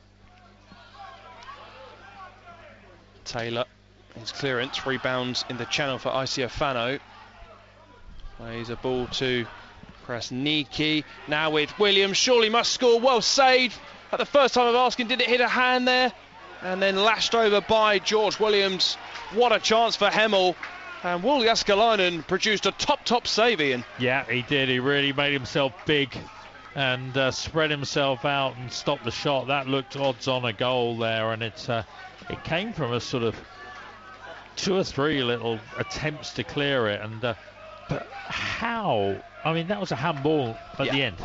Taylor, his clearance, rebounds in the channel for Isiofano. Plays a ball to Krasniki. Now with Williams, surely must score. Well saved. At the first time of asking, did it hit a hand there? And then lashed over by George Williams. What a chance for Hemel. And Will Jääskeläinen produced a top save, Ian. Yeah, he did. He really made himself big and spread himself out and stopped the shot. That looked odds on a goal there, and it came from a sort of 2 or 3 little attempts to clear it. And but how? I mean, that was a handball at the end.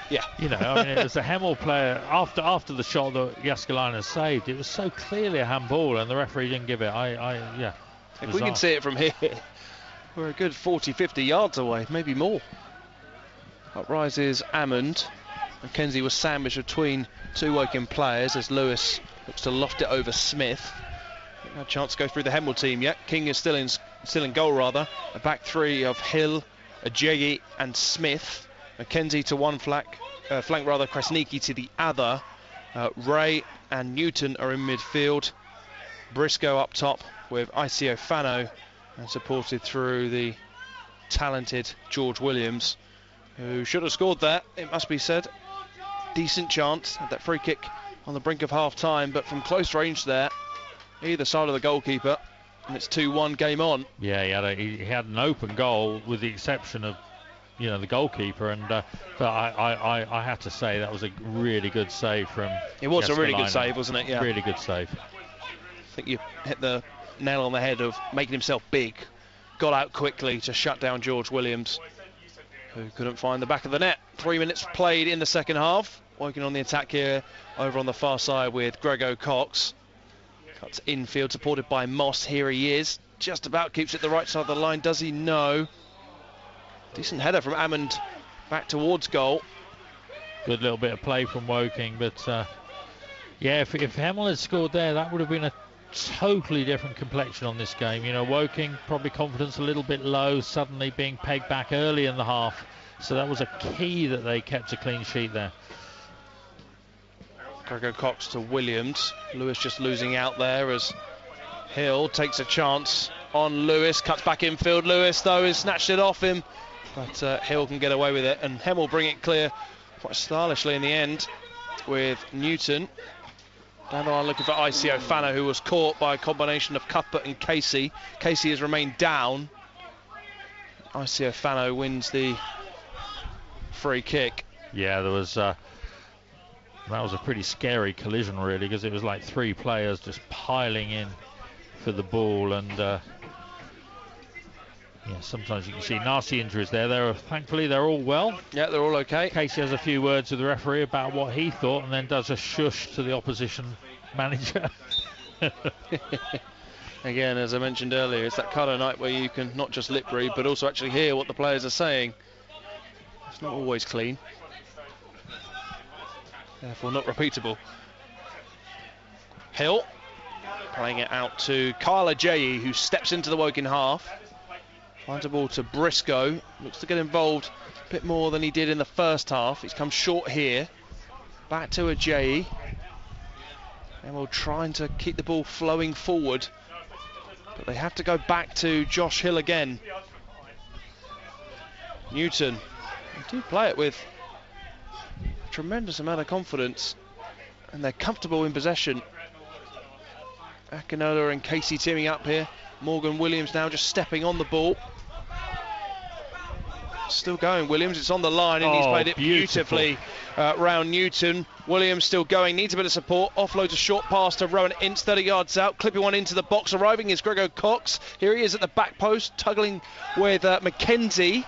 Yeah. You know, I mean, it was a Hemel player after the shot that Jääskeläinen saved. It was so clearly a handball, and the referee didn't give it. If we can see it from here, we're a good 40-50 yards away, maybe more. Up rises Hammond. Mackenzie was sandwiched between 2 Woking players as Lewis looks to loft it over Smith. No chance to go through the Hemel team yet. King is still in goal rather. A back three of Hill, Ajegi and Smith. Mackenzie to one flank, flank rather, Krasniki to the other. Ray and Newton are in midfield. Briscoe up top with Icio Fano, and supported through the talented George Williams, who should have scored there, it must be said. Decent chance, had that free kick on the brink of half-time, but from close range there, either side of the goalkeeper, and it's 2-1 game on. Yeah, he had an open goal with the exception of, the goalkeeper, and but I have to say that was a really good save from. It was a really good save, wasn't it? Yeah. Really good save. I think you hit the nail on the head of making himself big. Got out quickly to shut down George Williams, who couldn't find the back of the net. 3 minutes played in the second half. Working on the attack here over on the far side with Grego Cox. Cuts infield, supported by Moss. Here he is. Just about keeps it the right side of the line. Does he? No. Decent header from Hammond back towards goal. Good little bit of play from Woking, but yeah, if Hemel had scored there, that would have been a totally different complexion on this game. Woking probably confidence a little bit low, suddenly being pegged back early in the half, so that was a key that they kept a clean sheet there. Grego Cox to Williams. Lewis just losing out there as Hill takes a chance on Lewis, cuts back infield. Lewis though has snatched it off him, but Hill can get away with it, and Hemel bring it clear quite stylishly in the end with Newton. Down the line looking for Icio Fano, who was caught by a combination of Cuthbert and Casey. Casey has remained down. Icio Fano wins the free kick. Yeah, there was that was a pretty scary collision really, because it was like three players just piling in for the ball, and yeah, sometimes you can see nasty injuries there. Thankfully they're all well. Yeah, they're all okay. Casey has a few words with the referee about what he thought, and then does a shush to the opposition manager. Again, as I mentioned earlier, it's that kind of night where you can not just lip read but also actually hear what the players are saying. It's not always clean, therefore not repeatable. Hill playing it out to Kyle Ajayi, who steps into the Woking half. Finds a ball to Briscoe. Looks to get involved a bit more than he did in the first half. He's come short here. Back to Ajayi. And we're trying to keep the ball flowing forward. But they have to go back to Josh Hill again. Newton. They do play it with a tremendous amount of confidence. And they're comfortable in possession. Akinola and Casey teaming up here. Morgan Williams now just stepping on the ball. Still going, Williams. It's on the line, and he's played it beautifully round Newton. Williams still going, needs a bit of support. Offloads a short pass to Rowan Ince, 30 yards out, clipping one into the box. Arriving is Grego Cox. Here he is at the back post, tuggling with Mackenzie.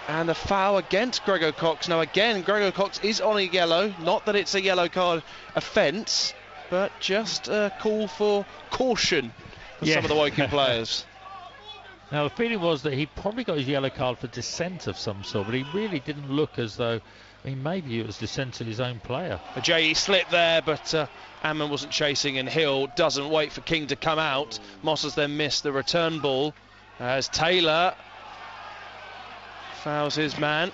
And the foul against Grego Cox. Now again, Grego Cox is on a yellow. Not that it's a yellow card offence, but just a call for caution for some of the Woking players. Now the feeling was that he probably got his yellow card for dissent of some sort, but he really didn't look as though, maybe it was dissent to his own player. Ajayi slipped there, but Ammon wasn't chasing, and Hill doesn't wait for King to come out. Moss has then missed the return ball as Taylor fouls his man.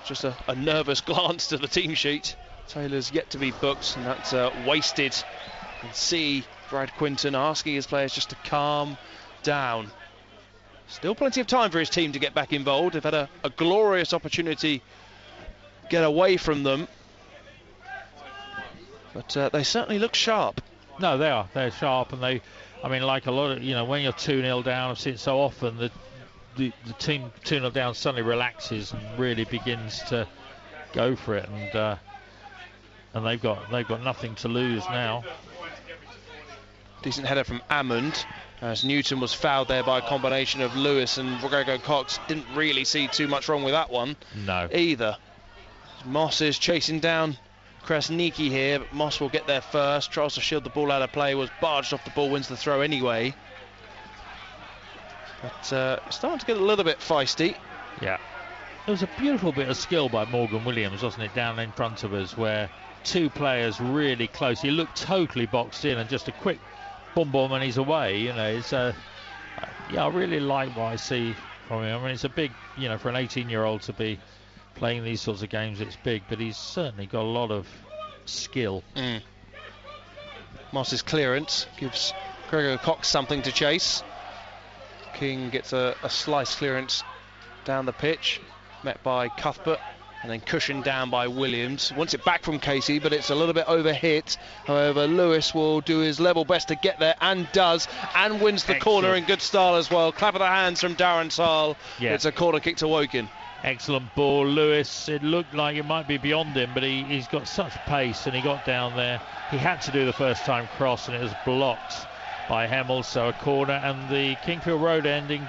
Just a nervous glance to the team sheet. Taylor's yet to be booked, and that's wasted. You can see Brad Quinton asking his players just to calm down. Still plenty of time for his team to get back involved. They've had a glorious opportunity to get away from them. But they certainly look sharp. No, they are. They're sharp, and like a lot of, when you're 2-0 down, I've seen it so often, the team 2-0 down suddenly relaxes and really begins to go for it, and they've got nothing to lose now. Decent header from Ammond, as Newton was fouled there by a combination of Lewis and Grego Cox. Didn't really see too much wrong with that one. No. Either. Moss is chasing down Krasniki here, but Moss will get there first. Tries to shield the ball out of play, was barged off the ball, wins the throw anyway. But starting to get a little bit feisty. Yeah. It was a beautiful bit of skill by Morgan Williams, wasn't it, down in front of us, where two players really close. He looked totally boxed in, and just a quick boom and he's away. It's I really like what I see from him. It's a big, for an 18-year-old to be playing these sorts of games it's big, but he's certainly got a lot of skill. Moss's clearance gives Gregor Cox something to chase. King gets a slice clearance down the pitch, met by Cuthbert, and then cushioned down by Williams. Wants it back from Casey, but it's a little bit overhit. However, Lewis will do his level best to get there, and does, and wins the corner in good style as well. Clap of the hands from Darren Sarl. Yeah. It's a corner kick to Woking. Excellent ball, Lewis. It looked like it might be beyond him, but he's got such pace, and he got down there. He had to do the first time cross, and it was blocked by Hemel, so a corner, and the Kingfield Road ending.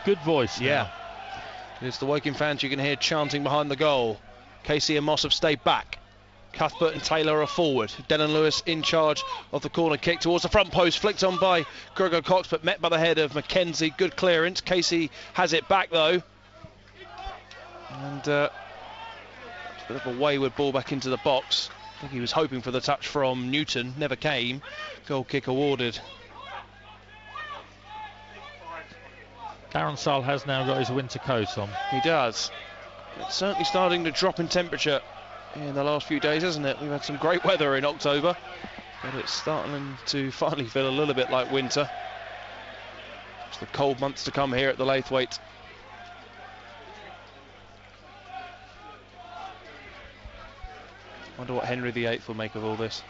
Good voice now. Yeah. It's the Woking fans you can hear chanting behind the goal. Casey and Moss have stayed back. Cuthbert and Taylor are forward. Denon Lewis in charge of the corner kick towards the front post, flicked on by Gregor Cox, but met by the head of Mackenzie. Good clearance. Casey has it back though. And a bit of a wayward ball back into the box. I think he was hoping for the touch from Newton. Never came. Goal kick awarded. Darren Sarl has now got his winter coat on. He does. It's certainly starting to drop in temperature in the last few days, isn't it? We've had some great weather in October, but it's starting to finally feel a little bit like winter. It's the cold months to come here at the Laithwaite. Wonder what Henry VIII will make of all this.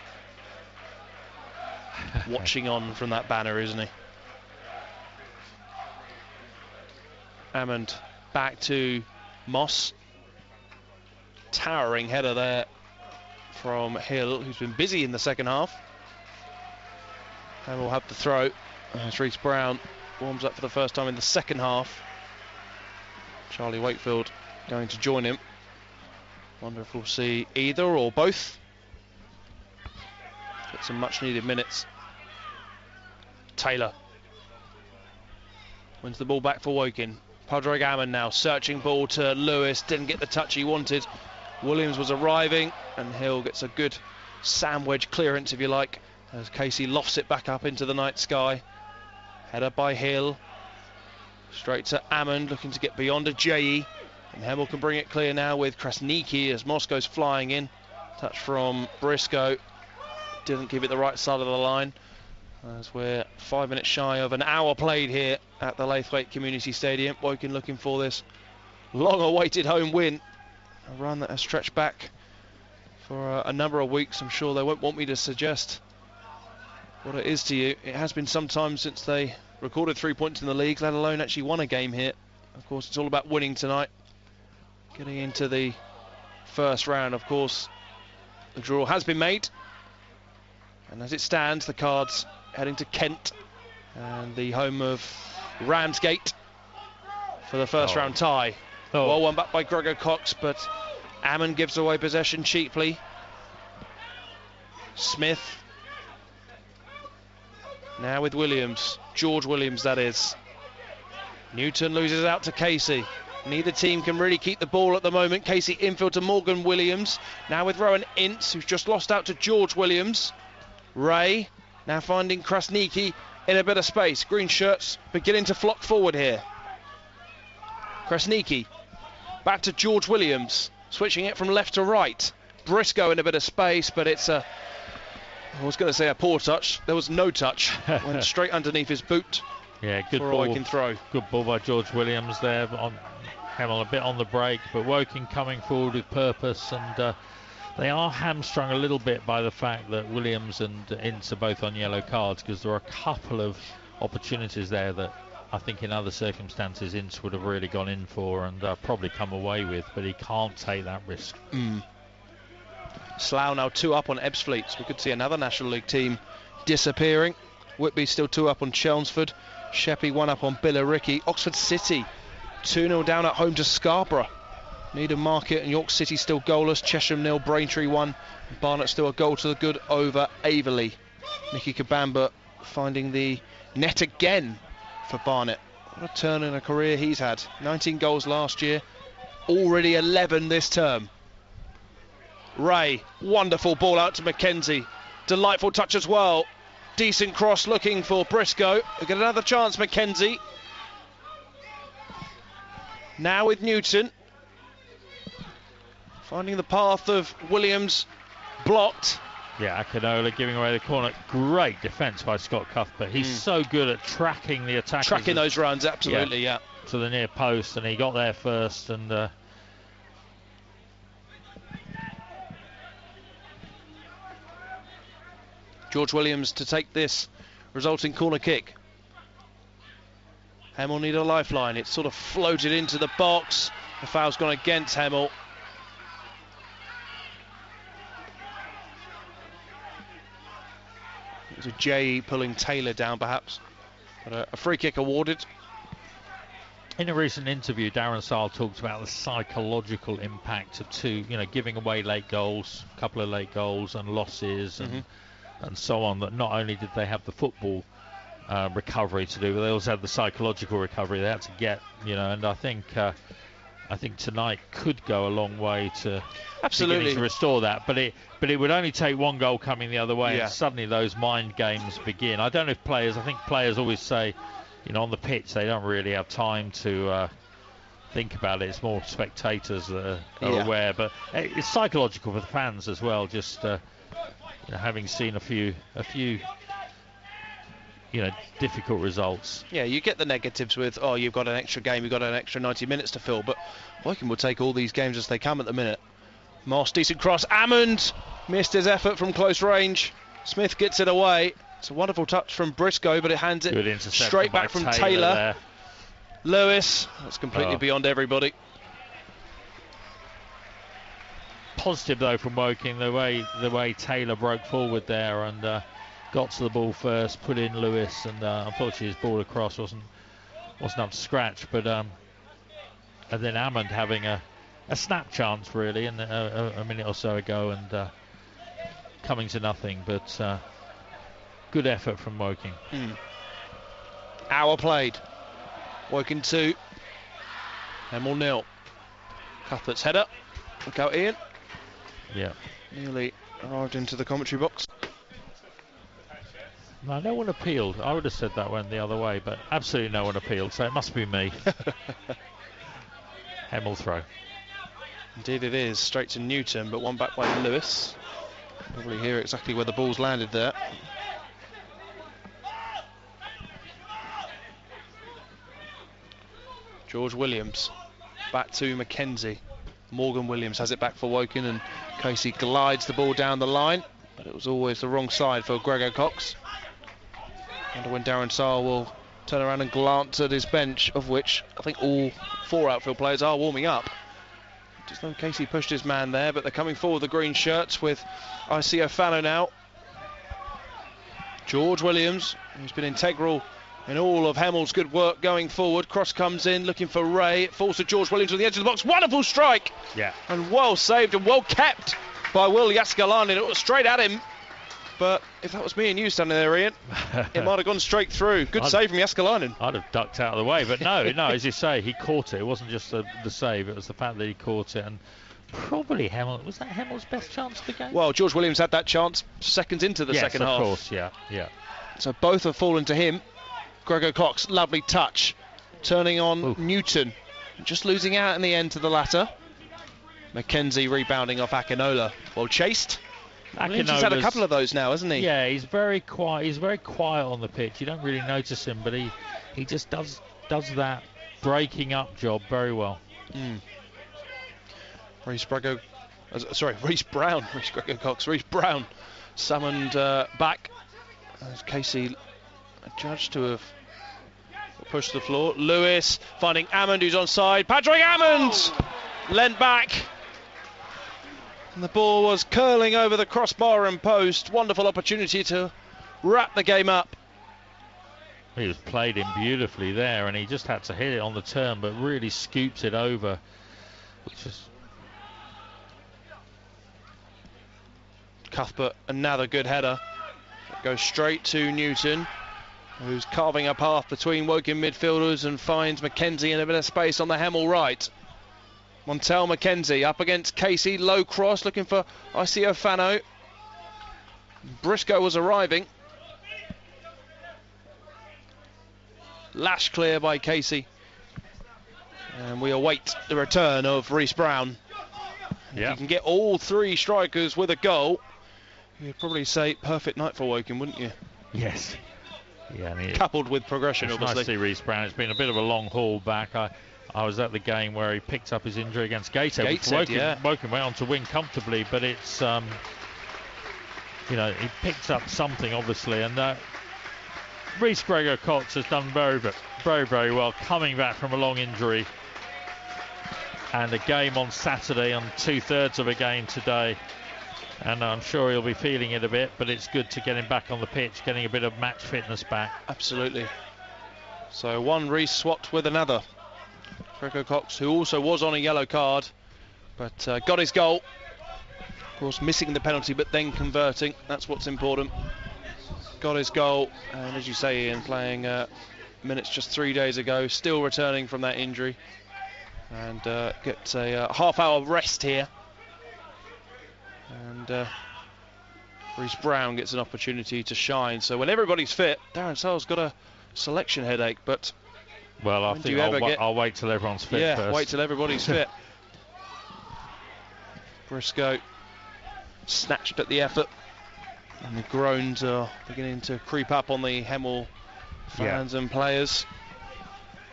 Watching on from that banner, isn't he? Hammond back to Moss. Towering header there from Hill, who's been busy in the second half. And we'll have the throw as Reece Brown warms up for the first time in the second half. Charlie Wakefield going to join him. Wonder if we'll see either or both. Get some much needed minutes. Taylor wins the ball back for Woking. Padraig Ammon now searching ball to Lewis, didn't get the touch he wanted. Williams was arriving, and Hill gets a good sandwich clearance, if you like, as Casey lofts it back up into the night sky. Header by Hill, straight to Ammon, looking to get beyond a J.E. And Hemel can bring it clear now with Krasniki as Moscow's flying in. Touch from Briscoe, didn't keep it the right side of the line. As we're 5 minutes shy of an hour played here at the Laithwaite Community Stadium. Woking looking for this long-awaited home win. A run that has stretched back for a number of weeks. I'm sure they won't want me to suggest what it is to you. It has been some time since they recorded 3 points in the league, let alone actually won a game here. Of course, it's all about winning tonight. Getting into the first round, of course, the draw has been made. And as it stands, the Cards heading to Kent and the home of Ramsgate for the first round tie. Well won back by Gregor Cox, but Ammon gives away possession cheaply. Smith now with Williams, George Williams that is. Newton loses out to Casey. Neither team can really keep the ball at the moment. Casey infield to Morgan Williams. Now with Rowan Ince, who's just lost out to George Williams. Ray now finding Krasniki in a bit of space. Green shirts beginning to flock forward here. Krasniki back to George Williams, switching it from left to right. Briscoe in a bit of space, but it's I was going to say a poor touch. There was no touch. Went straight underneath his boot. Yeah, good for ball. Woking throw. Good ball by George Williams there. On Hemel a bit on the break, but Woking coming forward with purpose, and they are hamstrung a little bit by the fact that Williams and Ince are both on yellow cards, because there are a couple of opportunities there that I think in other circumstances Ince would have really gone in for and probably come away with, but he can't take that risk. Slough now 2 up on Ebbsfleet, so we could see another National League team disappearing. Whitby still 2 up on Chelmsford. Sheppey 1 up on Billericay. Oxford City 2-0 down at home to Scarborough. Needham Market and York City still goalless. Chesham 0, Braintree 1. Barnet still a goal to the good over Averley. Nicky Kabamba finding the net again for Barnet. What a turn in a career he's had. 19 goals last year, already 11 this term. Ray, wonderful ball out to Mackenzie. Delightful touch as well. Decent cross looking for Briscoe. We'll get another chance, Mackenzie. Now with Newton. Finding the path of Williams, blocked. Yeah, Akinola giving away the corner. Great defence by Scott Cuthbert. He's so good at tracking the attackers. Tracking those runs, absolutely, yeah. To the near post, and he got there first. And George Williams to take this resulting corner kick. Hemel need a lifeline. It's sort of floated into the box. The foul's gone against Hemel. It was a J pulling Taylor down, perhaps. But a free kick awarded. in a recent interview, Darren Sarll talked about the psychological impact of giving away late goals, a couple of late goals and losses and so on. That not only did they have the football recovery to do, but they also had the psychological recovery they had to get. And I think tonight could go a long way to absolutely to restore that. But it would only take one goal coming the other way, yeah. and suddenly those mind games begin. I don't know if players. I think players always say, on the pitch they don't really have time to think about it. It's more spectators that are aware. But it's psychological for the fans as well. Just having seen a few difficult results. Yeah, you get the negatives with, you've got an extra game, you've got an extra 90 minutes to fill, but Wycombe will take all these games as they come at the minute. Moss, decent cross. Ammond missed his effort from close range. Smith gets it away. It's a wonderful touch from Briscoe, but it hands it straight back from Taylor. Lewis, that's completely beyond everybody. Positive though from Woking, the way Taylor broke forward there and got to the ball first, put in Lewis, and unfortunately his ball across wasn't up to scratch. But and then Ammond having a snap chance really, and a minute or so ago, and coming to nothing. But good effort from Woking. Hour played. Woking 2. Hemel 0. Cuthbert's header. Look out, Ian. Yeah. Nearly arrived into the commentary box. No, no one appealed. I would have said that went the other way, but absolutely no one appealed, so it must be me. Hemel throw. Indeed it is. Straight to Newton, but one back by Lewis. Probably hear exactly where the ball's landed there. George Williams. Back to Mackenzie. Morgan Williams has it back for Woking, and Casey glides the ball down the line, but it was always the wrong side for Gregor Cox. I wonder when Darren Sarll will turn around and glance at his bench, of which I think all 4 outfield players are warming up. Just though Casey pushed his man there, but they're coming forward, the green shirts, with Isio Fano now. George Williams, who's been integral in all of Hemel's good work going forward. Cross comes in, looking for Ray. It falls to George Williams on the edge of the box. Wonderful strike! Yeah. And well saved and well kept by Will Yaskalainen. It was straight at him. But if that was me and you standing there, Ian, it might have gone straight through. Good save from Yaskalainen. I'd have ducked out of the way. But no, as you say, he caught it. It wasn't just the save, it was the fact that he caught it. And probably Hemel. Was that Hemel's best chance of the game? Well, George Williams had that chance seconds into the second half. Yes, of course, yeah. So both have fallen to him. Gregor Cox, lovely touch. Turning on Newton. Just losing out in the end to the latter. Mackenzie rebounding off Akinola. Well chased. He's had a couple of those now, hasn't he? Yeah, he's very quiet. He's very quiet on the pitch. You don't really notice him, but he just does that breaking up job very well. Reece Brown. Reece Gregor Cox. Reece Brown summoned back as Casey judged to have pushed the floor. Lewis finding Ammond, who's onside. Patrick Ammond lent back. And the ball was curling over the crossbar and post. Wonderful opportunity to wrap the game up. He was played in beautifully there, and he just had to hit it on the turn, but really scoops it over. Which is Cuthbert, another good header. It goes straight to Newton, who's carving a path between Woking midfielders and finds Mackenzie in a bit of space on the Hemel right. Montel Mackenzie up against Casey, low cross, looking for Isio Fano. Briscoe was arriving. Lash clear by Casey. And we await the return of Reece Brown. If you can get all 3 strikers with a goal, you'd probably say perfect night for Woking, wouldn't you? Yes. Yeah, and coupled with progression, it's obviously. nice to see Reece Brown. It's been a bit of a long haul back. I was at the game where he picked up his injury against Gateshead. Woking went on to win comfortably, but it's he picked up something obviously, and Reece Gregor Cox has done very, very well coming back from a long injury, and a game on Saturday and 2/3 of a game today, and I'm sure he'll be feeling it a bit, but it's good to get him back on the pitch, getting a bit of match fitness back. Absolutely. So one Reece swapped with another. Gregor Cox, who also was on a yellow card, but got his goal. Of course, missing the penalty, but then converting. That's what's important. Got his goal, and as you say, Ian, playing minutes just 3 days ago, still returning from that injury, and gets a half-hour rest here. And Reece Brown gets an opportunity to shine. So when everybody's fit, Darren Sarll's got a selection headache, but well, I think I'll wait till everyone's fit first. Yeah, wait till everybody's fit. Briscoe snatched at the effort, and the groans are beginning to creep up on the Hemel fans and players.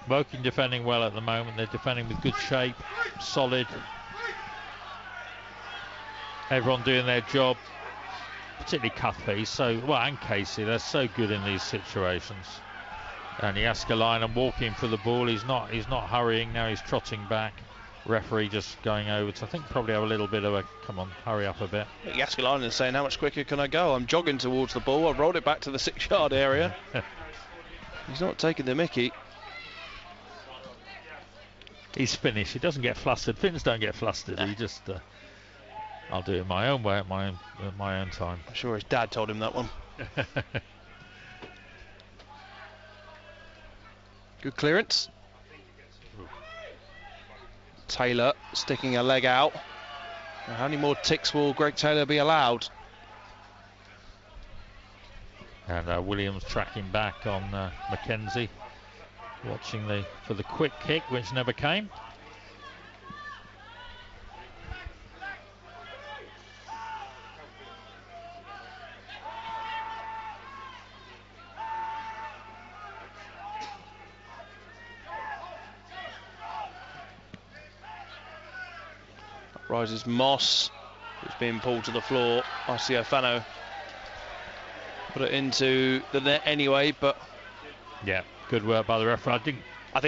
Woking defending well at the moment. They're defending with good shape, solid. Everyone doing their job, particularly Cuthbert, and Casey. They're so good in these situations. And Jääskeläinen walking for the ball. He's not hurrying now. He's trotting back. Referee just going over to, I think, probably have a little bit of a come on, hurry up a bit. Jääskeläinen is saying, how much quicker can I go? I'm jogging towards the ball. I rolled it back to the 6-yard area. He's not taking the mickey. He's finished. He doesn't get flustered. Finns don't get flustered. He just, I'll do it my own way at my own time. I'm sure his dad told him that one. Good clearance. Taylor sticking a leg out. Now, how many more ticks will Greg Taylor be allowed? And Williams tracking back on Mackenzie, watching for the quick kick, which never came. Rises Moss, who's being pulled to the floor. Marcio Fano put it into the net anyway, but yeah, good work by the referee. I think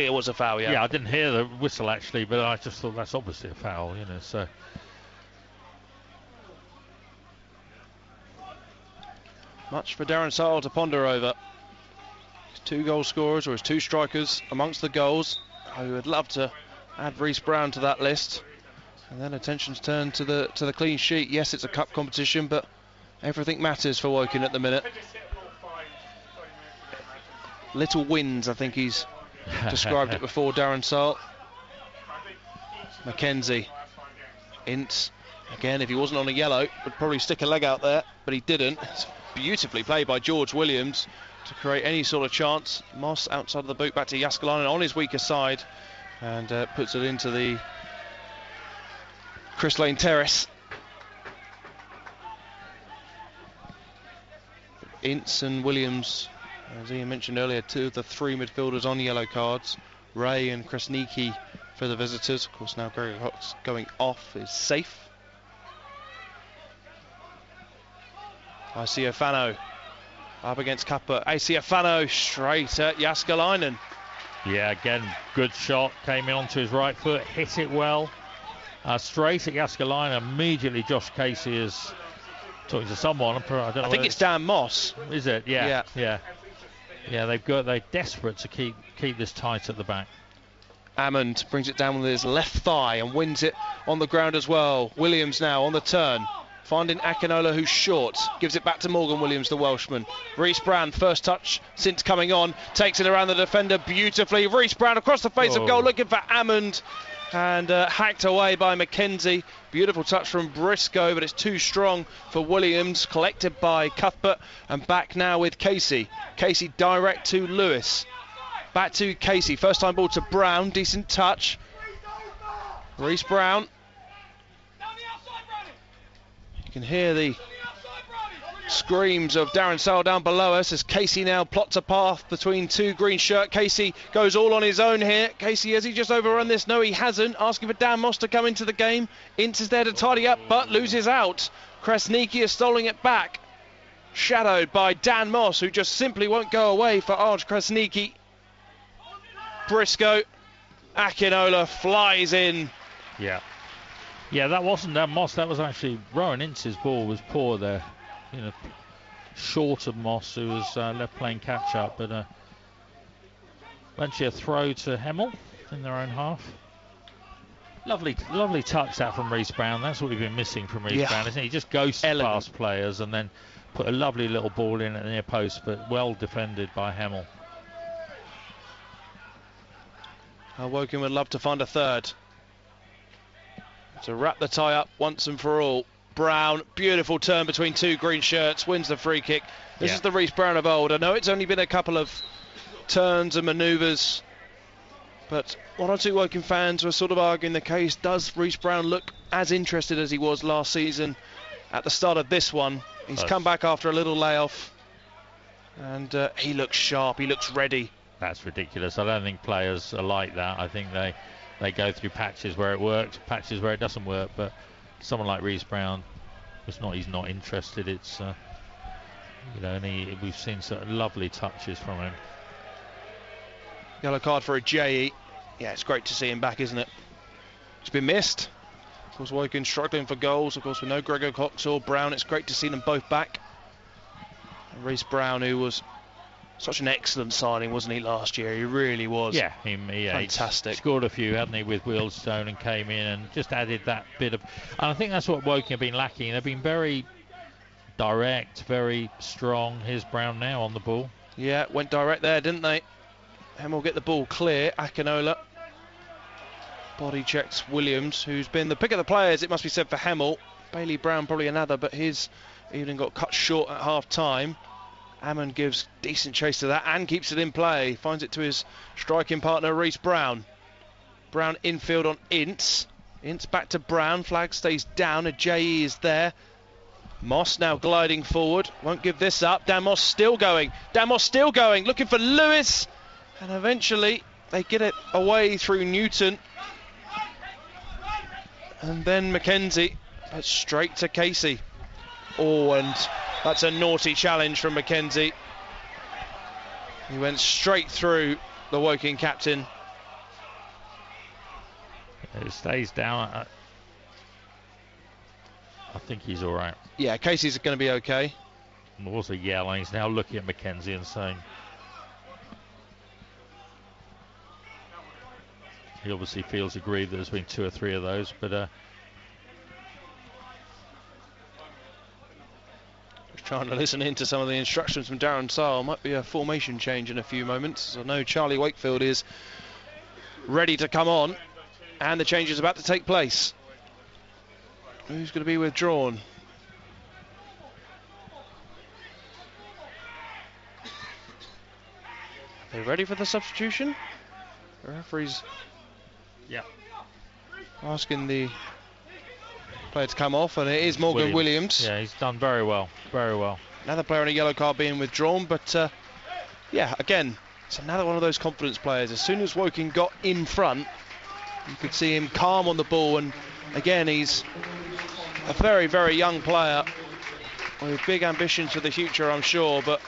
it was a foul. Yeah, I didn't hear the whistle actually, but I just thought that's obviously a foul, so. Much for Darren Sarll to ponder over. His 2 goal scorers, or his 2 strikers amongst the goals. I would love to add Reece Brown to that list. And then attention's turned to the clean sheet. Yes, it's a cup competition, but everything matters for Woking at the minute. Little wins, I think he's described it before, Darren Sarll. Mackenzie. Ince. Again, if he wasn't on a yellow, would probably stick a leg out there, but he didn't. It's beautifully played by George Williams to create any sort of chance. Moss outside of the boot, back to Jääskeläinen on his weaker side, and puts it into the Chris Lane Terrace. Ince and Williams, as Ian mentioned earlier, 2 of the 3 midfielders on yellow cards. Ray and Krasniki for the visitors. Of course, now Gregor Cox going off is safe. Fano up against Kappa. Fano straight at Jääskeläinen. Yeah, again, good shot. Came in onto his right foot, hit it well. Straight at Jääskeläinen. Immediately Josh Casey is talking to someone. I think it's Dan Moss. Is it? Yeah. They're desperate to keep this tight at the back. Hammond brings it down with his left thigh and wins it on the ground as well. Williams now on the turn, finding Akinola, who's short. Gives it back to Morgan Williams, the Welshman. Reece Brown, first touch since coming on, takes it around the defender beautifully. Reece Brown across the face of goal, looking for Hammond. And hacked away by Mackenzie. Beautiful touch from Briscoe, but it's too strong for Williams. Collected by Cuthbert, and back now with Casey. Casey direct to Lewis. Back to Casey. First time ball to Brown. Decent touch. Reece Brown You can hear the screams of Darren Sale down below us as Casey now plots a path between two green shirt. Casey goes all on his own here. Casey, has he just overrun this? No, he hasn't. Asking for Dan Moss to come into the game. Ince is there to tidy up, but loses out. Kresniki is stealing it back. Shadowed by Dan Moss, who just simply won't go away for Arj Kresniki. Briscoe. Akinola flies in. Yeah, that wasn't Dan Moss. That was actually Rowan Ince's ball was poor there. Short of Moss, who was left playing catch up, but eventually a throw to Hemel in their own half. Lovely touch that from Reece Brown. That's what we've been missing from Reece Brown, isn't it? He just ghosts past players and then put a lovely little ball in at the near post, but well defended by Hemel. Woking would love to find a third. To wrap the tie up once and for all. Brown, beautiful turn between two green shirts, wins the free kick. This is the Reece Brown of old. I know it's only been a couple of turns and manoeuvres, but one or two Woking fans were sort of arguing the case. Does Reece Brown look as interested as he was last season at the start of this one? He's come back after a little layoff, and he looks sharp, he looks ready. That's ridiculous. I don't think players are like that. I think they go through patches where it works, patches where it doesn't work, but someone like Reece Brown, he's not interested. It's and we've seen some lovely touches from him. Yellow card for a JE. Yeah, it's great to see him back, isn't it? It's been missed. Of course, Woking struggling for goals. Of course, with no Gregor Cox or Brown, it's great to see them both back. And Reece Brown, who was such an excellent signing, wasn't he, last year? He really was. Yeah, fantastic. He scored a few, hadn't he, with Wealdstone, and came in and just added that bit of... And I think that's what Woking have been lacking. They've been very direct, very strong. Here's Brown now on the ball. Yeah, went direct there, didn't they? Hemel get the ball clear. Akinola body checks Williams, who's been the pick of the players, it must be said, for Hemel. Bailey Brown probably another, but his evening got cut short at half-time. Ammon gives decent chase to that and keeps it in play. Finds it to his striking partner, Reece Brown. Brown infield on Ince. Ince back to Brown. Flag stays down. A JE is there. Moss now gliding forward. Won't give this up. Dan Moss still going. Looking for Lewis. And eventually they get it away through Newton. And then Mackenzie. But straight to Casey. Oh, and that's a naughty challenge from Mackenzie. He went straight through the Woking captain. It stays down. I think he's all right. Yeah, Casey's going to be okay. There was a yell, and he's now looking at Mackenzie and saying... He obviously feels aggrieved that there's been 2 or 3 of those, but... Trying to listen in to some of the instructions from Darren Sale. Might be a formation change in a few moments. I know Charlie Wakefield is ready to come on, and the change is about to take place. Who's going to be withdrawn? Are they ready for the substitution? The referee's asking the player to come off, and it is Morgan Williams. Yeah, he's done very well. Another player on a yellow card being withdrawn, but again, it's another one of those confidence players. As soon as Woking got in front, you could see him calm on the ball, and again, he's a very, very young player with big ambitions for the future, I'm sure, but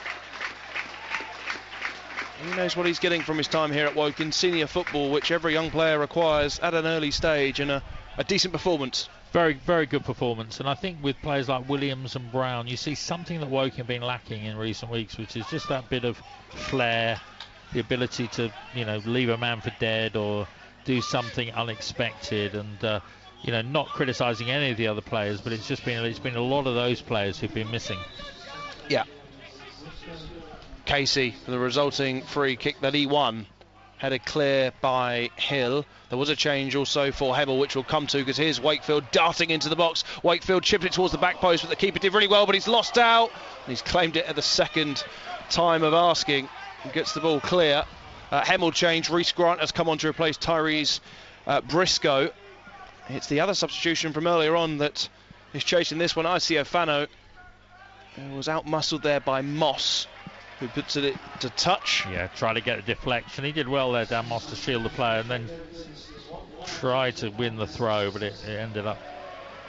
he knows what he's getting from his time here at Woking. Senior football, which every young player requires at an early stage, and a decent performance. Very, very good performance, and I think with players like Williams and Brown, you see something that Woking have been lacking in recent weeks, which is just that bit of flair, the ability to, leave a man for dead or do something unexpected, and not criticising any of the other players, but it's been a lot of those players who've been missing. Yeah. Casey for the resulting free kick that he won. Headed clear by Hill. There was a change also for Hemel, which we'll come to, because here's Wakefield darting into the box. Wakefield chipped it towards the back post, but the keeper did really well, but he's lost out. And he's claimed it at the second time of asking. He gets the ball clear. Hemel change. Reece Grant has come on to replace Tyrese Briscoe. It's the other substitution from earlier on that is chasing this one. Icio Fano was out-muscled there by Moss, who puts it to touch. Yeah, try to get a deflection. He did well there, Dan Moss, to shield the player, and then tried to win the throw, but it ended up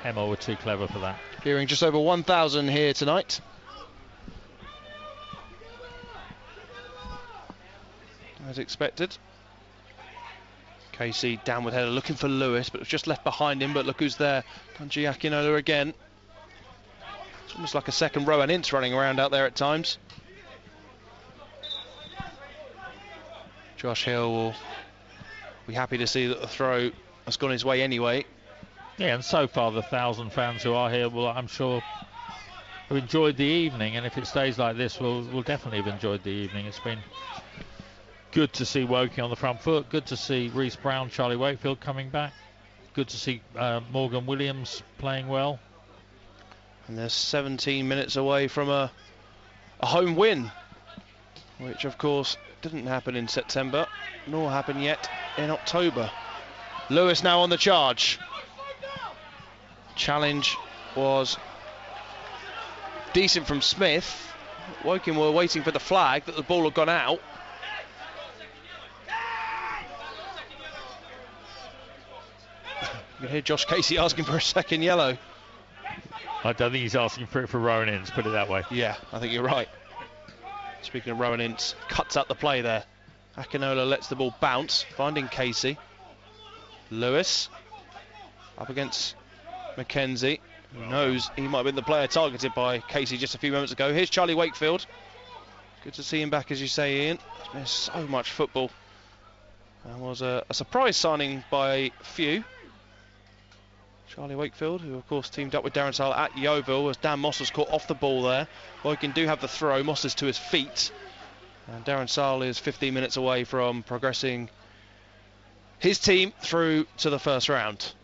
Hemel were too clever for that. Clearing just over 1,000 here tonight. As expected. Casey downward header looking for Lewis, but it was just left behind him. But look who's there. Tunji Akinola again. It's almost like a second row and Ince running around out there at times. Josh Hill will be happy to see that the throw has gone his way anyway. Yeah, and so far the 1,000 fans who are here will, I'm sure, have enjoyed the evening, and if it stays like this, we'll definitely have enjoyed the evening. It's been good to see Woking on the front foot, good to see Reece Brown, Charlie Wakefield coming back, good to see Morgan Williams playing well. And they're 17 minutes away from a home win, which of course didn't happen in September, nor happen yet in October. Lewis now on the charge. Challenge was decent from Smith. Woking were waiting for the flag that the ball had gone out. You can hear Josh Casey asking for a second yellow. I don't think he's asking for it for Rowan Ince, put it that way. Yeah, I think you're right. Speaking of Rowan Ince, cuts out the play there. Akinola lets the ball bounce, finding Casey. Lewis up against Mackenzie, who knows he might have been the player targeted by Casey just a few moments ago. Here's Charlie Wakefield. Good to see him back, as you say, Ian. There's been so much football. And was a surprise signing by few. Charlie Wakefield, who of course teamed up with Darren Sale at Yeovil, as Dan Moss was caught off the ball there. Woking do have the throw. Moss is to his feet. And Darren Sale is 15 minutes away from progressing his team through to the first round.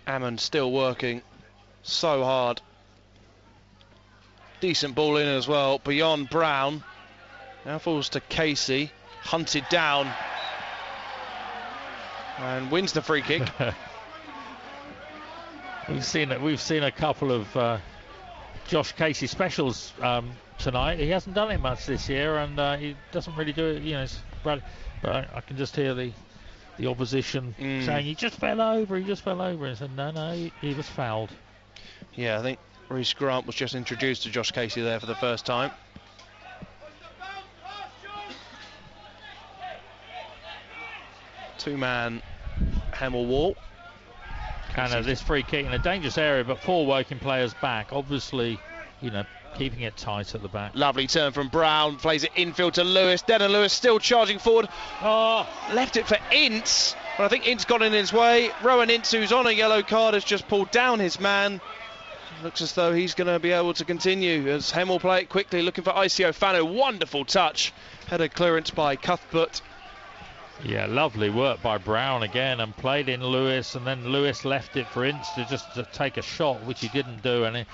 Ammon still working so hard. Decent ball in as well, beyond Brown. Now falls to Casey, hunted down and wins the free kick. We've seen a couple of Josh Casey specials tonight. He hasn't done it much this year, and he doesn't really do it. You know, but I can just hear the opposition saying he just fell over. And said no, he was fouled. Yeah, I think Reece Grant was just introduced to Josh Casey there for the first time. Two-man Hemel wall. And this free kick in a dangerous area, but 4 Woking players back. Obviously, you know, keeping it tight at the back. Lovely turn from Brown, plays it infield to Lewis. Dennon Lewis still charging forward. Oh, left it for Ince, but I think Ince got in his way. Rowan Ince, who's on a yellow card, has just pulled down his man. Looks as though he's going to be able to continue as Hemel play it quickly, looking for Icio Fano. Wonderful touch. Header clearance by Cuthbert. Yeah, lovely work by Brown again, and played in Lewis, and then Lewis left it for Ince to take a shot, which he didn't do. And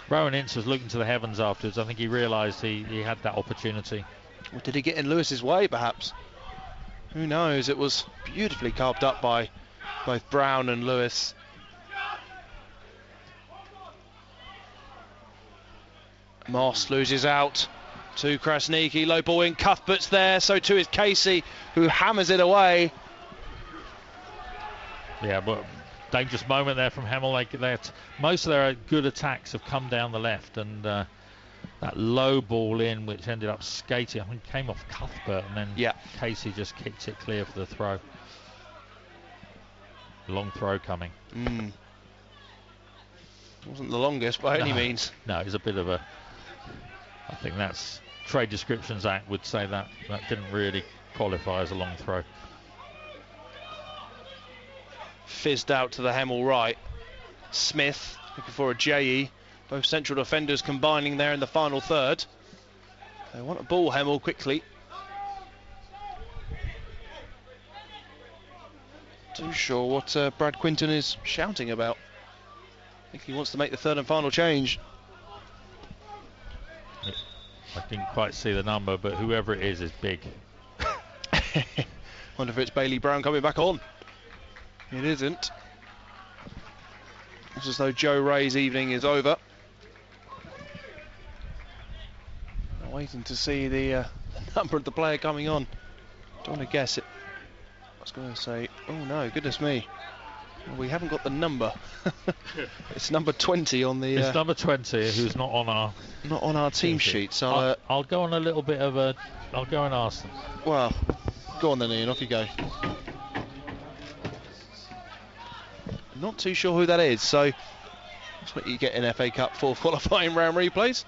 Rowan Ince was looking to the heavens afterwards. I think he realised he had that opportunity. Or did he get in Lewis's way, perhaps? Who knows? It was beautifully carved up by both Brown and Lewis. Moss loses out to Krasniki. Low ball in. Cuthbert's there. So too is Casey, who hammers it away. Yeah, but dangerous moment there from Hemel. Most of their good attacks have come down the left, and that low ball in, which ended up skating, I think came off Cuthbert, and then Casey just kicked it clear for the throw. Long throw coming. Wasn't the longest by any means. No, it was a bit of a... I think that's Trade Descriptions Act would say that didn't really qualify as a long throw. Fizzed out to the Hemel right. Smith looking for a JE. Both central defenders combining there in the final third. They want a ball, Hemel, quickly. Too sure what Brad Quinton is shouting about. I think he wants to make the third and final change. I didn't quite see the number, but whoever it is big. Wonder if it's Bailey Brown coming back on. It isn't. It's as though Joe Ray's evening is over. Waiting to see the number of the player coming on. Don't want to guess it. I was going to say, oh no, goodness me. Well, we haven't got the number. It's number 20 on the... it's number 20 who's not on our team sheet. So I'll go on a little bit of a... I'll go and ask them. Well, go on then, Ian, off you go. Not too sure who that is, so that's what you get in FA Cup for qualifying round replays.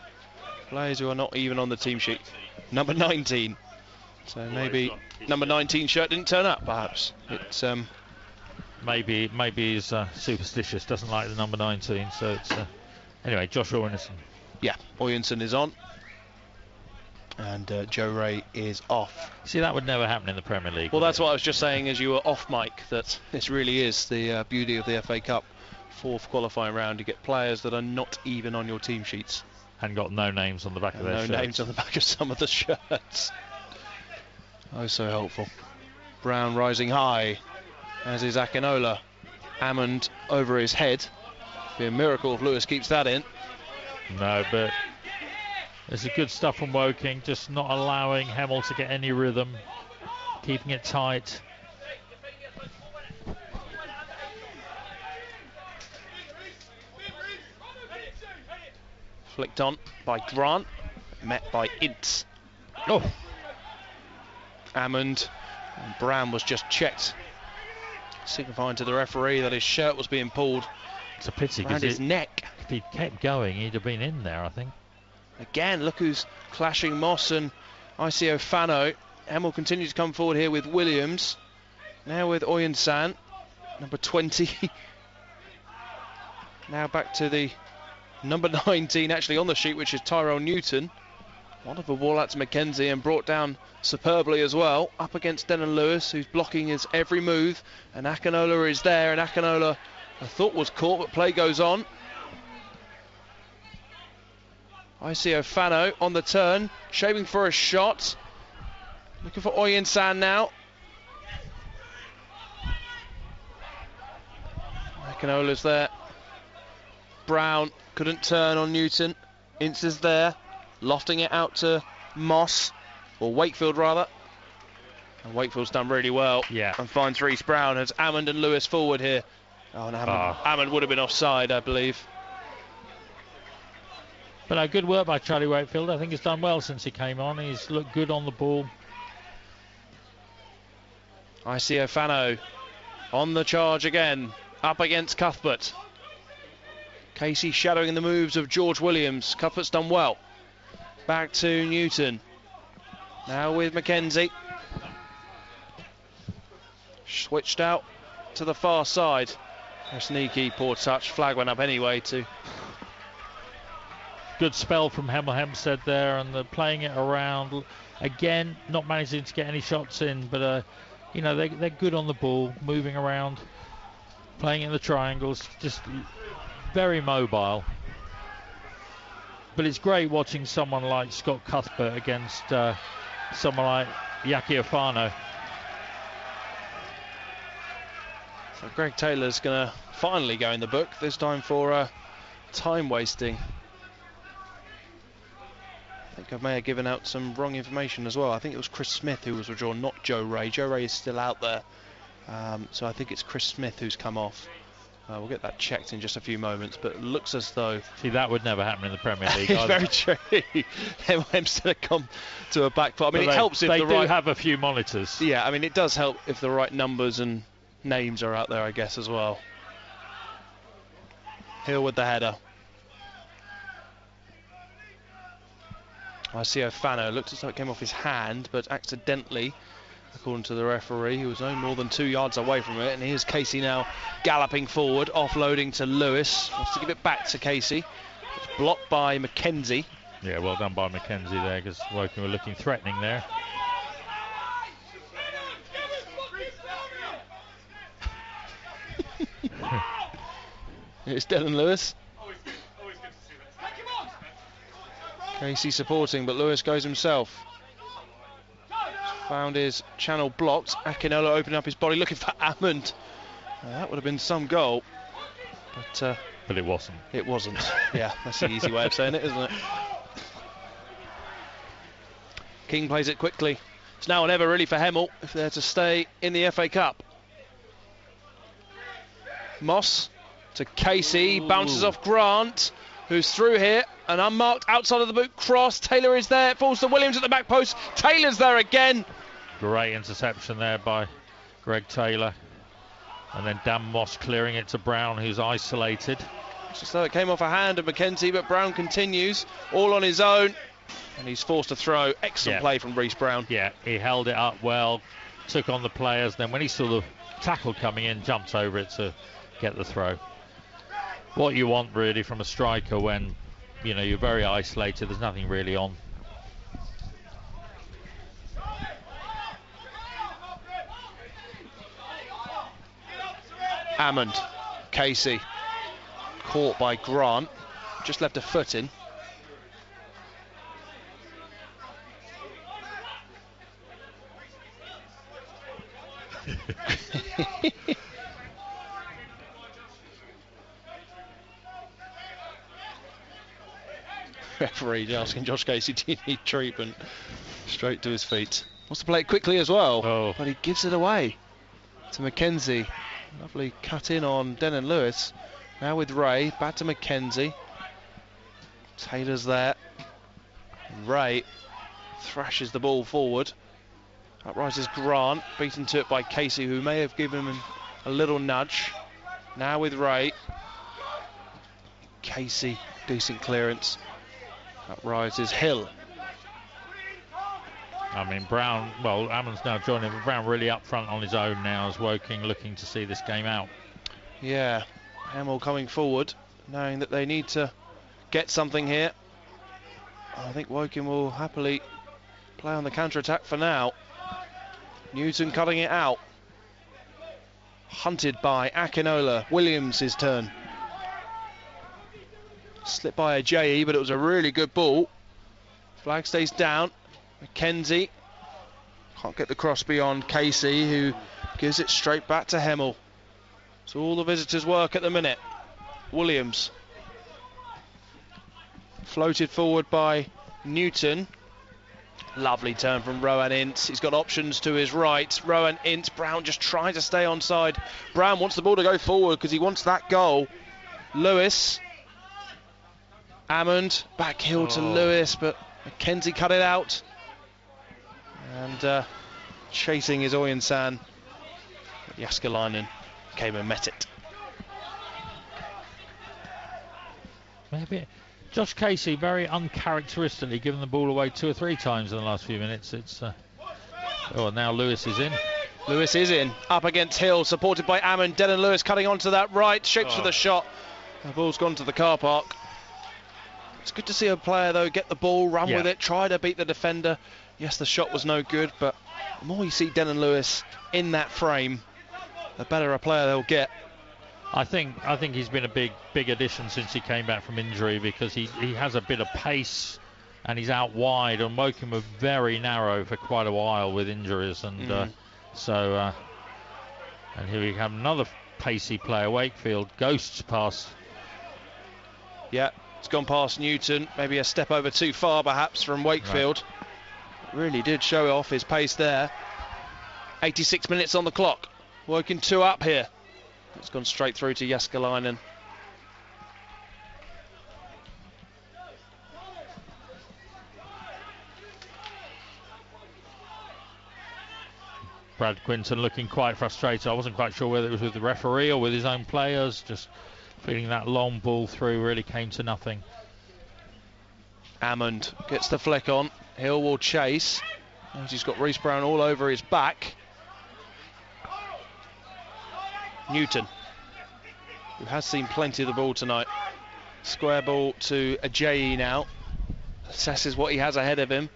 Players who are not even on the team sheet. Number 19. So maybe number 19 shirt didn't turn up, perhaps. It's maybe he's superstitious, doesn't like the number 19. So it's anyway. Josh Oyunson. Yeah, Oyunson is on, and Joe Ray is off. See, that would never happen in the Premier League. Well, that's what I was just saying as you were off mic, that this really is the beauty of the FA Cup. Fourth qualifying round, you get players that are not even on your team sheets. And got no names on the back of their shirts. No names on the back of some of the shirts. Oh, so helpful. Brown rising high, as is Akinola. Hammond over his head. Be a miracle if Lewis keeps that in. No, but there's a good stuff from Woking, just not allowing Hemel to get any rhythm, keeping it tight. Flicked on by Grant, met by Ince. Oh! Hammond, and Brown was just checked, signifying to the referee that his shirt was being pulled. It's a pity around his neck. If he'd kept going, he'd have been in there, I think. Again, look who's clashing Moss and ICO Fano. Hemel continues to come forward here with Williams. Now with Oyunsan, number 20. Now back to the number 19 actually on the sheet, which is Tyrell Newton. Wonderful ball out to Mackenzie and brought down superbly as well. Up against Denon Lewis, who's blocking his every move. And Akinola is there, and Akinola I thought was caught, but play goes on. ICO Fano on the turn, shaping for a shot. Looking for Oyunsan now. Akinola's there. Brown couldn't turn on Newton. Ince is there, lofting it out to Moss, or Wakefield rather. And Wakefield's done really well. Yeah. And finds Reece Brown as Hammond and Lewis forward here. Oh, and Hammond would have been offside, I believe. But good work by Charlie Wakefield. I think he's done well since he came on. He's looked good on the ball. ICO Fano on the charge again, up against Cuthbert. Casey shadowing the moves of George Williams. Cuthbert's done well. Back to Newton. Now with Mackenzie. Switched out to the far side. A sneaky, poor touch. Flag went up anyway too. Good spell from Hemel Hempstead there, and they're playing it around. Again, not managing to get any shots in, but you know, they're good on the ball, moving around, playing in the triangles, just very mobile. But it's great watching someone like Scott Cuthbert against someone like Yaki Afano. So Greg Taylor's going to finally go in the book, this time for time wasting. I think I may have given out some wrong information as well. I think it was Chris Smith who was withdrawn, not Joe Ray. Joe Ray is still out there. So I think it's Chris Smith who's come off. We'll get that checked in just a few moments, but it looks as though... See, that would never happen in the Premier League. It's very true. Hempstead have come to a back foot. I mean, it helps if they the do right... have a few monitors. Yeah, I mean, it does help if the right numbers and names are out there, I guess, as well. Hill with the header. ICO Fano looked as though it came off his hand, but accidentally, according to the referee, who was no more than 2 yards away from it. And here's Casey now galloping forward, offloading to Lewis. Wants to give it back to Casey. It's blocked by Mackenzie. Yeah, well done by Mackenzie there, because Woking were looking threatening there. It's Dylan Lewis. Casey supporting, but Lewis goes himself. Found his channel blocked. Akinola opening up his body, looking for Hammond. That would have been some goal. But it wasn't. It wasn't. Yeah, that's the easy way of saying it, isn't it? King plays it quickly. It's now or never really for Hemel if they're to stay in the FA Cup. Moss to Casey, bounces off Grant, who's through here, an unmarked outside of the boot cross. Taylor is there, falls to Williams at the back post. Taylor's there again. Great interception there by Greg Taylor. And then Dan Moss clearing it to Brown, who's isolated. It's just though it came off a hand of McKenzie, but Brown continues, all on his own. And he's forced to throw. Excellent play from Reece Brown. Yeah, he held it up well, took on the players. Then when he saw the tackle coming in, jumped over it to get the throw. What you want really from a striker when, you know, you're very isolated, there's nothing really on. Hammond, Casey, caught by Grant, just left a foot in. Referee asking Josh Casey, do you need treatment? Straight to his feet. Wants to play it quickly as well, but he gives it away to McKenzie. Lovely cut in on Denon Lewis. Now with Ray, back to McKenzie. Taylor's there. Ray thrashes the ball forward. Up rises Grant, beaten to it by Casey, who may have given him a little nudge. Now with Ray. Casey, decent clearance. Up rises Hill. I mean, Brown, well, Hammond's now joining, but Brown really up front on his own now as Woking looking to see this game out. Yeah, Hemel coming forward, knowing that they need to get something here. I think Woking will happily play on the counter-attack for now. Newton cutting it out. Hunted by Akinola. Williams, his turn. Slipped by a JE, but it was a really good ball. Flag stays down. McKenzie can't get the cross beyond Casey, who gives it straight back to Hemel. So all the visitors' work at the minute. Williams floated forward by Newton. Lovely turn from Rowan Ince. He's got options to his right. Rowan Ince. Brown just trying to stay onside. Brown wants the ball to go forward because he wants that goal. Lewis. Hammond. Back heel to Lewis, but McKenzie cut it out. And chasing is Oyensan. Jaskalainen came and met it. Maybe Josh Casey very uncharacteristically given the ball away 2 or 3 times in the last few minutes. It's now Lewis is in. Lewis is in, up against Hill, supported by Hammond. Denon Lewis cutting onto that right, shapes for the shot. The ball's gone to the car park. It's good to see a player though get the ball, run with it, try to beat the defender. Yes, the shot was no good, but the more you see Denon Lewis in that frame, the better a player they'll get. I think he's been a big addition since he came back from injury, because he has a bit of pace and he's out wide, and Woking were very narrow for quite a while with injuries, and and here we have another pacey player. Wakefield ghosts past. Yeah, it's gone past Newton, maybe a step over too far perhaps from Wakefield. Right. Really did show off his pace there. 86 minutes on the clock. Woking 2 up here. It's gone straight through to Jaskalainen. Brad Quinton looking quite frustrated. I wasn't quite sure whether it was with the referee or with his own players. Just feeling that long ball through really came to nothing. Hammond gets the flick on. Hill will chase. He's got Reece Brown all over his back. Newton, who has seen plenty of the ball tonight. Square ball to Ajayi now. Assesses what he has ahead of him.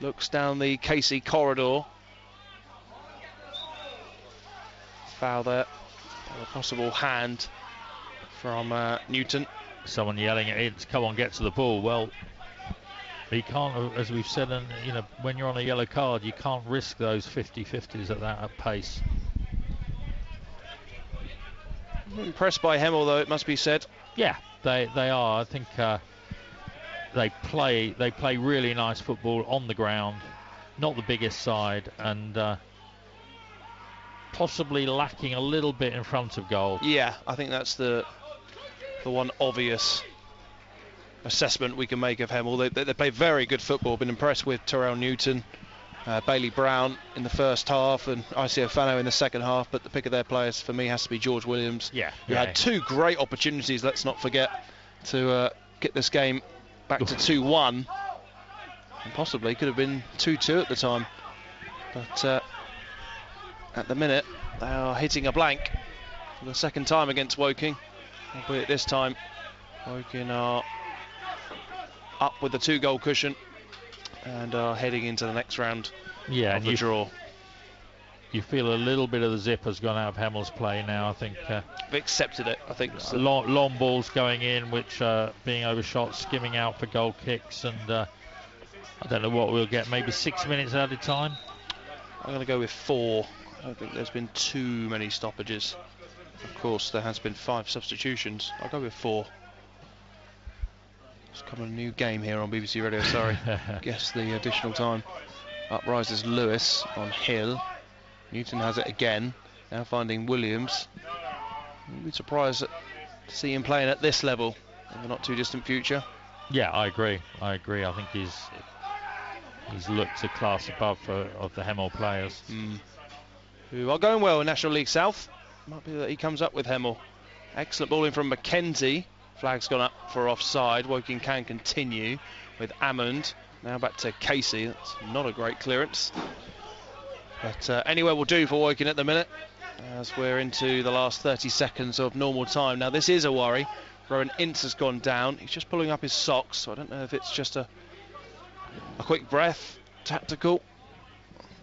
Looks down the Casey corridor. Foul there. A possible hand from Newton. Someone yelling at it, come on, get to the ball. Well, You can't, as we've said, and when you're on a yellow card, you can't risk those 50-50s at that pace. Impressed by Hemel, though, it must be said. Yeah, they are. I think they play really nice football on the ground, not the biggest side, and possibly lacking a little bit in front of goal. Yeah, I think that's the one obvious assessment we can make of Hemel. They play very good football. Been impressed with Terrell Newton, Bailey Brown in the first half, and ICO Fano in the second half. But the pick of their players for me has to be George Williams, who had 2 great opportunities. Let's not forget to get this game back to 2-1, and possibly could have been 2-2 at the time. But at the minute, they are hitting a blank for the second time against Woking, albeit this time Woking are up with the 2-goal cushion and are heading into the next round of the draw. You feel a little bit of the zip has gone out of Hemel's play now. I think they've accepted it. I think long balls going in, which being overshot, skimming out for goal kicks, and I don't know what we'll get. Maybe 6 minutes at a time. I'm going to go with 4. I don't think there's been too many stoppages. Of course, there has been 5 substitutions. I'll go with 4. It's come a new game here on BBC Radio, sorry. Guess the additional time. Up rises Lewis on Hill. Newton has it again, now finding Williams. I'd be surprised to see him playing at this level in the not too distant future. Yeah, I agree. I think he's looked a class above of the Hemel players. Who are going well in National League South. Might be that he comes up with Hemel. Excellent ball in from Mackenzie. Flag's gone up for offside. Woking can continue with Ammond. Now back to Casey. That's not a great clearance. But anywhere will do for Woking at the minute, as we're into the last 30 seconds of normal time. Now this is a worry. Rowan Ince has gone down. He's just pulling up his socks, so I don't know if it's just a quick breath, tactical.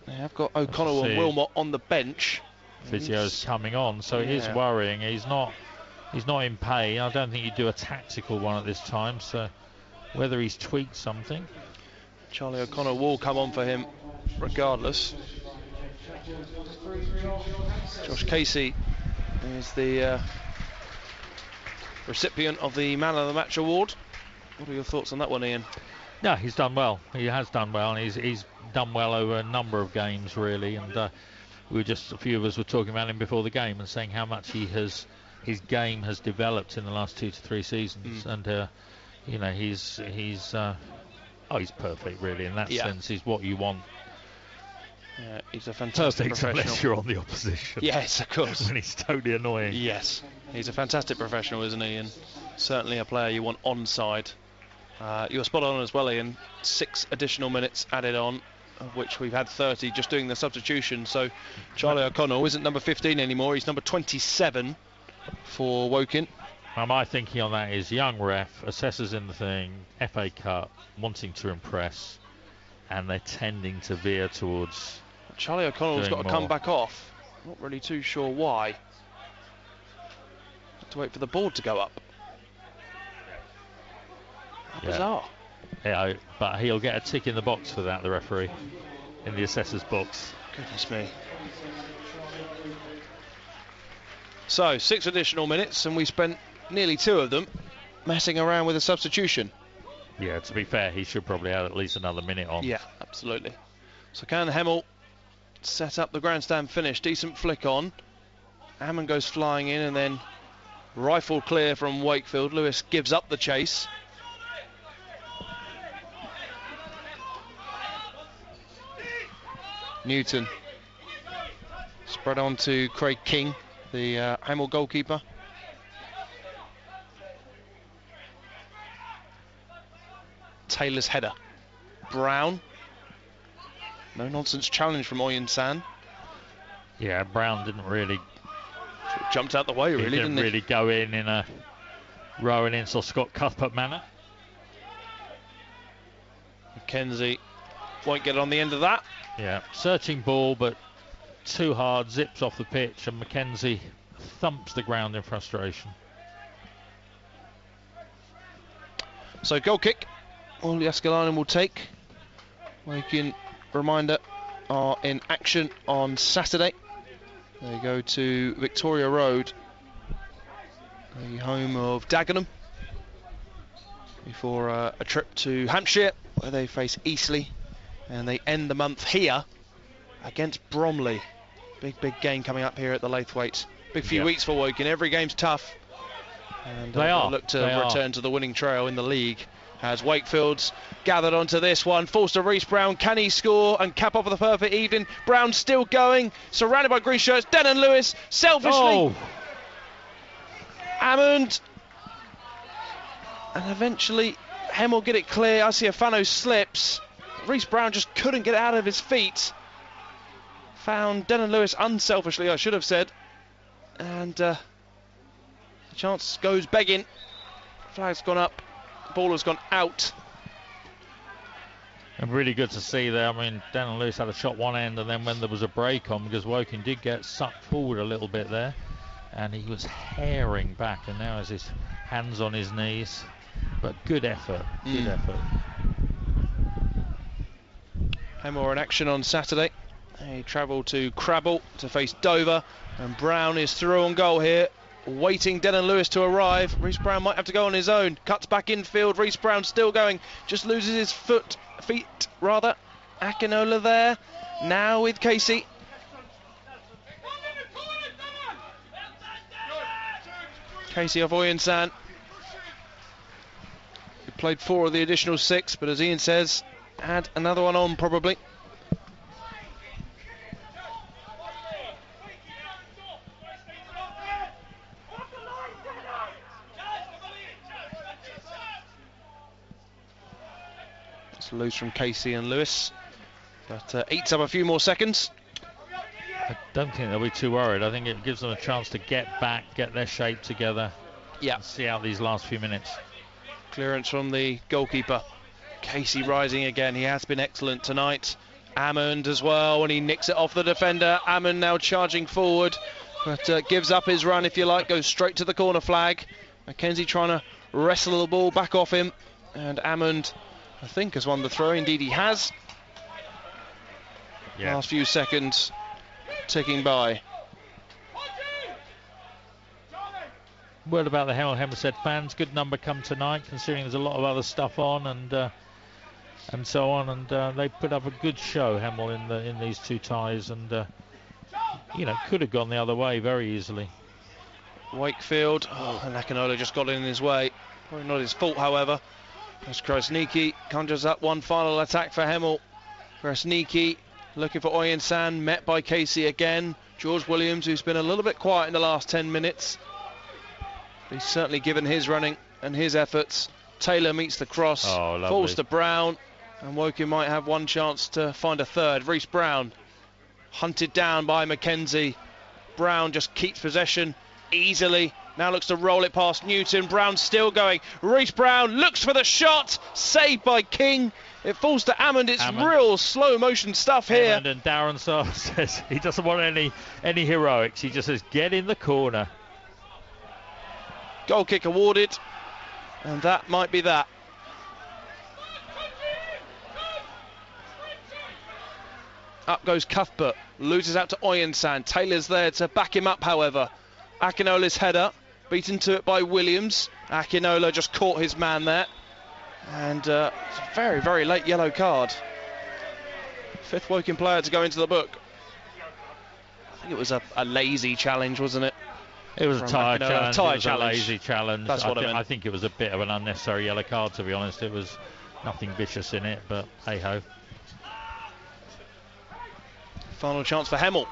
They have got O'Connell and Wilmot on the bench. Physio's coming on, so it is worrying. He's not in pain. I don't think you do a tactical one at this time, so whether he's tweaked something. Charlie O'Connell will come on for him regardless. Josh Casey is the recipient of the Man of the Match award. What are your thoughts on that one, Ian? No, he's done well. He has done well, and he's done well over a number of games, really. And a few of us were talking about him before the game and saying how much his game has developed in the last 2 to 3 seasons. And he's perfect, really, in that sense. He's what you want. He's a fantastic professional. Unless you're on the opposition. Yes, of course. When he's totally annoying. Yes, he's a fantastic professional, isn't he? And certainly a player you want on side. You're spot on as well, Ian. 6 additional minutes added on, of which we've had 30 just doing the substitution. So Charlie O'Connell isn't number 15 anymore. He's number 27 for Woking. My thinking on that is young ref, assessors in the thing, FA Cup, wanting to impress, and they're tending to veer towards. Charlie O'Connell's got to come back off. Not really too sure why. Have to wait for the board to go up. How bizarre. Yeah, but he'll get a tick in the box for that, the referee, in the assessor's box. Goodness me. So, 6 additional minutes, and we spent nearly 2 of them messing around with a substitution. Yeah, to be fair, he should probably have at least another minute on. Yeah, absolutely. So can Hemel set up the grandstand finish? Decent flick on. Hammond goes flying in and then rifle clear from Wakefield. Lewis gives up the chase. Newton. Spread on to Craig King, the Hemel goalkeeper. Taylor's header. Brown. No nonsense challenge from Oyen San. Yeah, Brown didn't really jumped out the way, really, didn't he? Really go in a Rowan Ince or Scott Cuthbert manner. Mackenzie won't get on the end of that. Yeah, searching ball, but too hard, zips off the pitch, and Mackenzie thumps the ground in frustration. So goal kick all Jääskeläinen will take. Woking, reminder, are in action on Saturday. They go to Victoria Road, the home of Dagenham, before a trip to Hampshire, where they face Eastleigh, and they end the month here against Bromley. Big game coming up here at the Laithwaite. Big few weeks for Woking. Every game's tough, and they'll look to return to the winning trail in the league. As Wakefield's gathered onto this one, falls to Reece Brown. Can he score and cap off of the perfect evening? Brown still going, surrounded by green shirts. Denon Lewis selfishly. Hammond. And eventually Hemel get it clear. Asiafano slips. Reece Brown just couldn't get out of his feet. Found Denon Lewis unselfishly, I should have said. And the chance goes begging. Flag's gone up. Ball has gone out. And really good to see there. I mean, Denon Lewis had a shot one end, and then when there was a break on, because Woking did get sucked forward a little bit there, and he was herring back, and now has his hands on his knees. But good effort, good effort. Hemel in action on Saturday. They travel to Crabble to face Dover, and Brown is through on goal here, waiting Denon Lewis to arrive. Reece Brown might have to go on his own. Cuts back infield. Reece Brown still going. Just loses his feet rather. Akinola there. Now with Casey. Casey off Oyensan. He played 4 of the additional 6, but as Ian says, add another one on probably. Loose from Casey and Lewis, but eats up a few more seconds. I don't think they'll be too worried. I think it gives them a chance to get back, get their shape together, and see out these last few minutes. Clearance from the goalkeeper. Casey rising again. He has been excellent tonight. Ammond as well, and he nicks it off the defender. Ammond now charging forward, but gives up his run, if you like, goes straight to the corner flag. Mackenzie trying to wrestle the ball back off him, and Ammond, I think, has won the throw. Indeed he has. Last few seconds ticking by. Word about the Hemel Hempstead fans. Good number come tonight, considering there's a lot of other stuff on and so on. And they put up a good show, Hemel, in these 2 ties, and could have gone the other way very easily. Wakefield. And Akinola just got in his way. Probably not his fault, however. As Krasniki conjures up one final attack for Hemel. Krasniki looking for Oyensan, met by Casey again. George Williams, who's been a little bit quiet in the last 10 minutes. He's certainly given his running and his efforts. Taylor meets the cross, falls to Brown, and Woking might have one chance to find a third. Reece Brown hunted down by Mackenzie. Brown just keeps possession easily. Now looks to roll it past Newton. Brown still going. Reece Brown looks for the shot. Saved by King. It falls to Ammond. It's real slow motion stuff here. And Darren says he doesn't want any heroics. He just says get in the corner. Goal kick awarded. And that might be that. Up goes Cuthbert. Loses out to Oyensan. Taylor's there to back him up, however. Akinola's header. Beaten to it by Williams. Akinola just caught his man there. And it's a very, very late yellow card. 5th Woking player to go into the book. I think it was a lazy challenge, wasn't it? It was a tyre challenge. Tyre it was challenge. A lazy challenge. That's what I meant. I think it was a bit of an unnecessary yellow card, to be honest. It was nothing vicious in it, but hey-ho. Final chance for Hemel.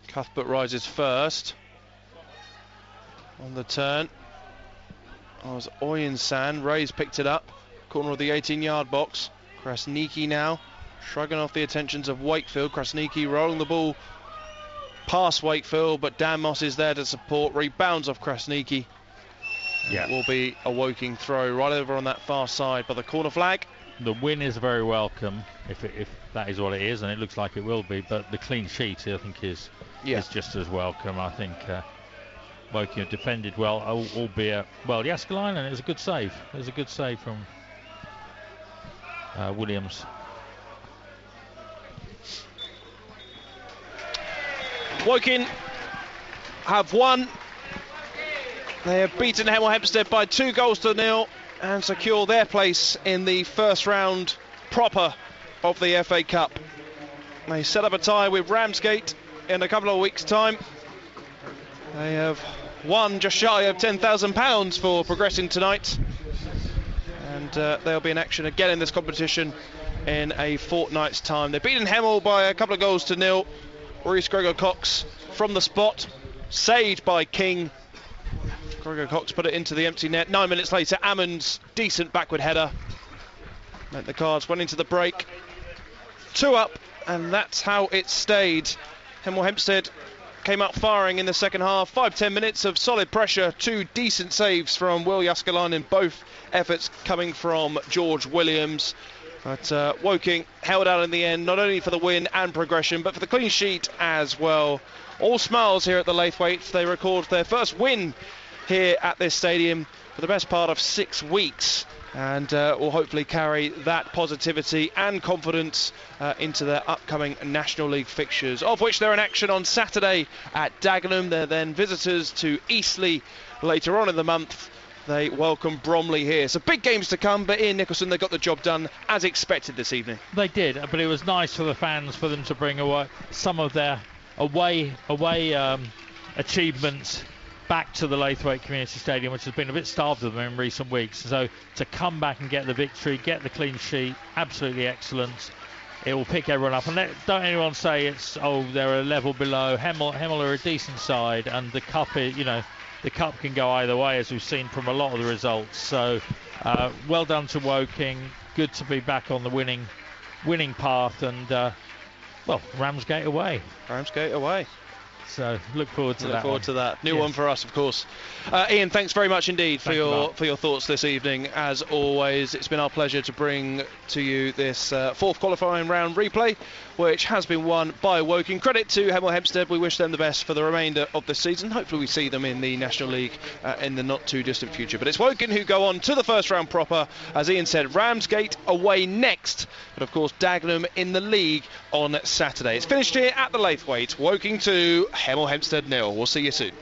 Cuthbert rises first on the turn. As Oyensan, Ray's picked it up, corner of the 18-yard box. Krasniki now shrugging off the attentions of Wakefield. Krasniki rolling the ball past Wakefield, but Dan Moss is there to support. Rebounds off Krasniki. It will be a Woking throw right over on that far side by the corner flag. the win is very welcome if that is what it is, and it looks like it will be. But the clean sheet, I think, is just as welcome. I think Woking defended well, albeit Jääskeläinen, and it was a good save. It was a good save from Williams. Woking have won. They have beaten Hemel Hempstead by 2-0 and secure their place in the first round proper of the FA Cup. They set up a tie with Ramsgate in a couple of weeks' time. They have won just shy of £10,000 for progressing tonight, and they'll be in action again in this competition in a fortnight's time. They've beaten Hemel by a couple of 0-0. Reece Gregor Cox from the spot, saved by King. Gregor Cox put it into the empty net. 9 minutes later, Ammond's decent backward header meant the Cards went into the break 2 up, and that's how it stayed. Hemel Hempstead came out firing in the second half. 5-10 minutes of solid pressure, 2 decent saves from Will Jääskeläinen, both efforts coming from George Williams. But Woking held out in the end, not only for the win and progression, but for the clean sheet as well. All smiles here at the Laithwaite. They record their first win here at this stadium for the best part of 6 weeks, and will hopefully carry that positivity and confidence into their upcoming National League fixtures, of which they're in action on Saturday at Dagenham. They're then visitors to Eastleigh later on in the month. They welcome Bromley here. So big games to come, but Ian Nicholson, they got the job done as expected this evening. They did, but it was nice for the fans for them to bring away some of their away achievements back to the Laithwaite Community Stadium, which has been a bit starved of them in recent weeks. So to come back and get the victory, get the clean sheet, absolutely excellent. It will pick everyone up. And don't anyone say they're a level below. Hemel are a decent side, and the cup is, the cup can go either way, as we've seen from a lot of the results. So well done to Woking. Good to be back on the winning path, and Ramsgate away. Ramsgate away. So look forward to that. New one for us, of course. Ian, thanks very much indeed for your thoughts this evening. As always, it's been our pleasure to bring to you this fourth qualifying round replay, which has been won by Woking. Credit to Hemel Hempstead. We wish them the best for the remainder of the season. Hopefully we see them in the National League in the not too distant future. But it's Woking who go on to the first round proper. As Ian said, Ramsgate away next, but of course Dagenham in the league on Saturday. It's finished here at the Laithwaite. Woking 2, Hemel Hempstead 0. We'll see you soon.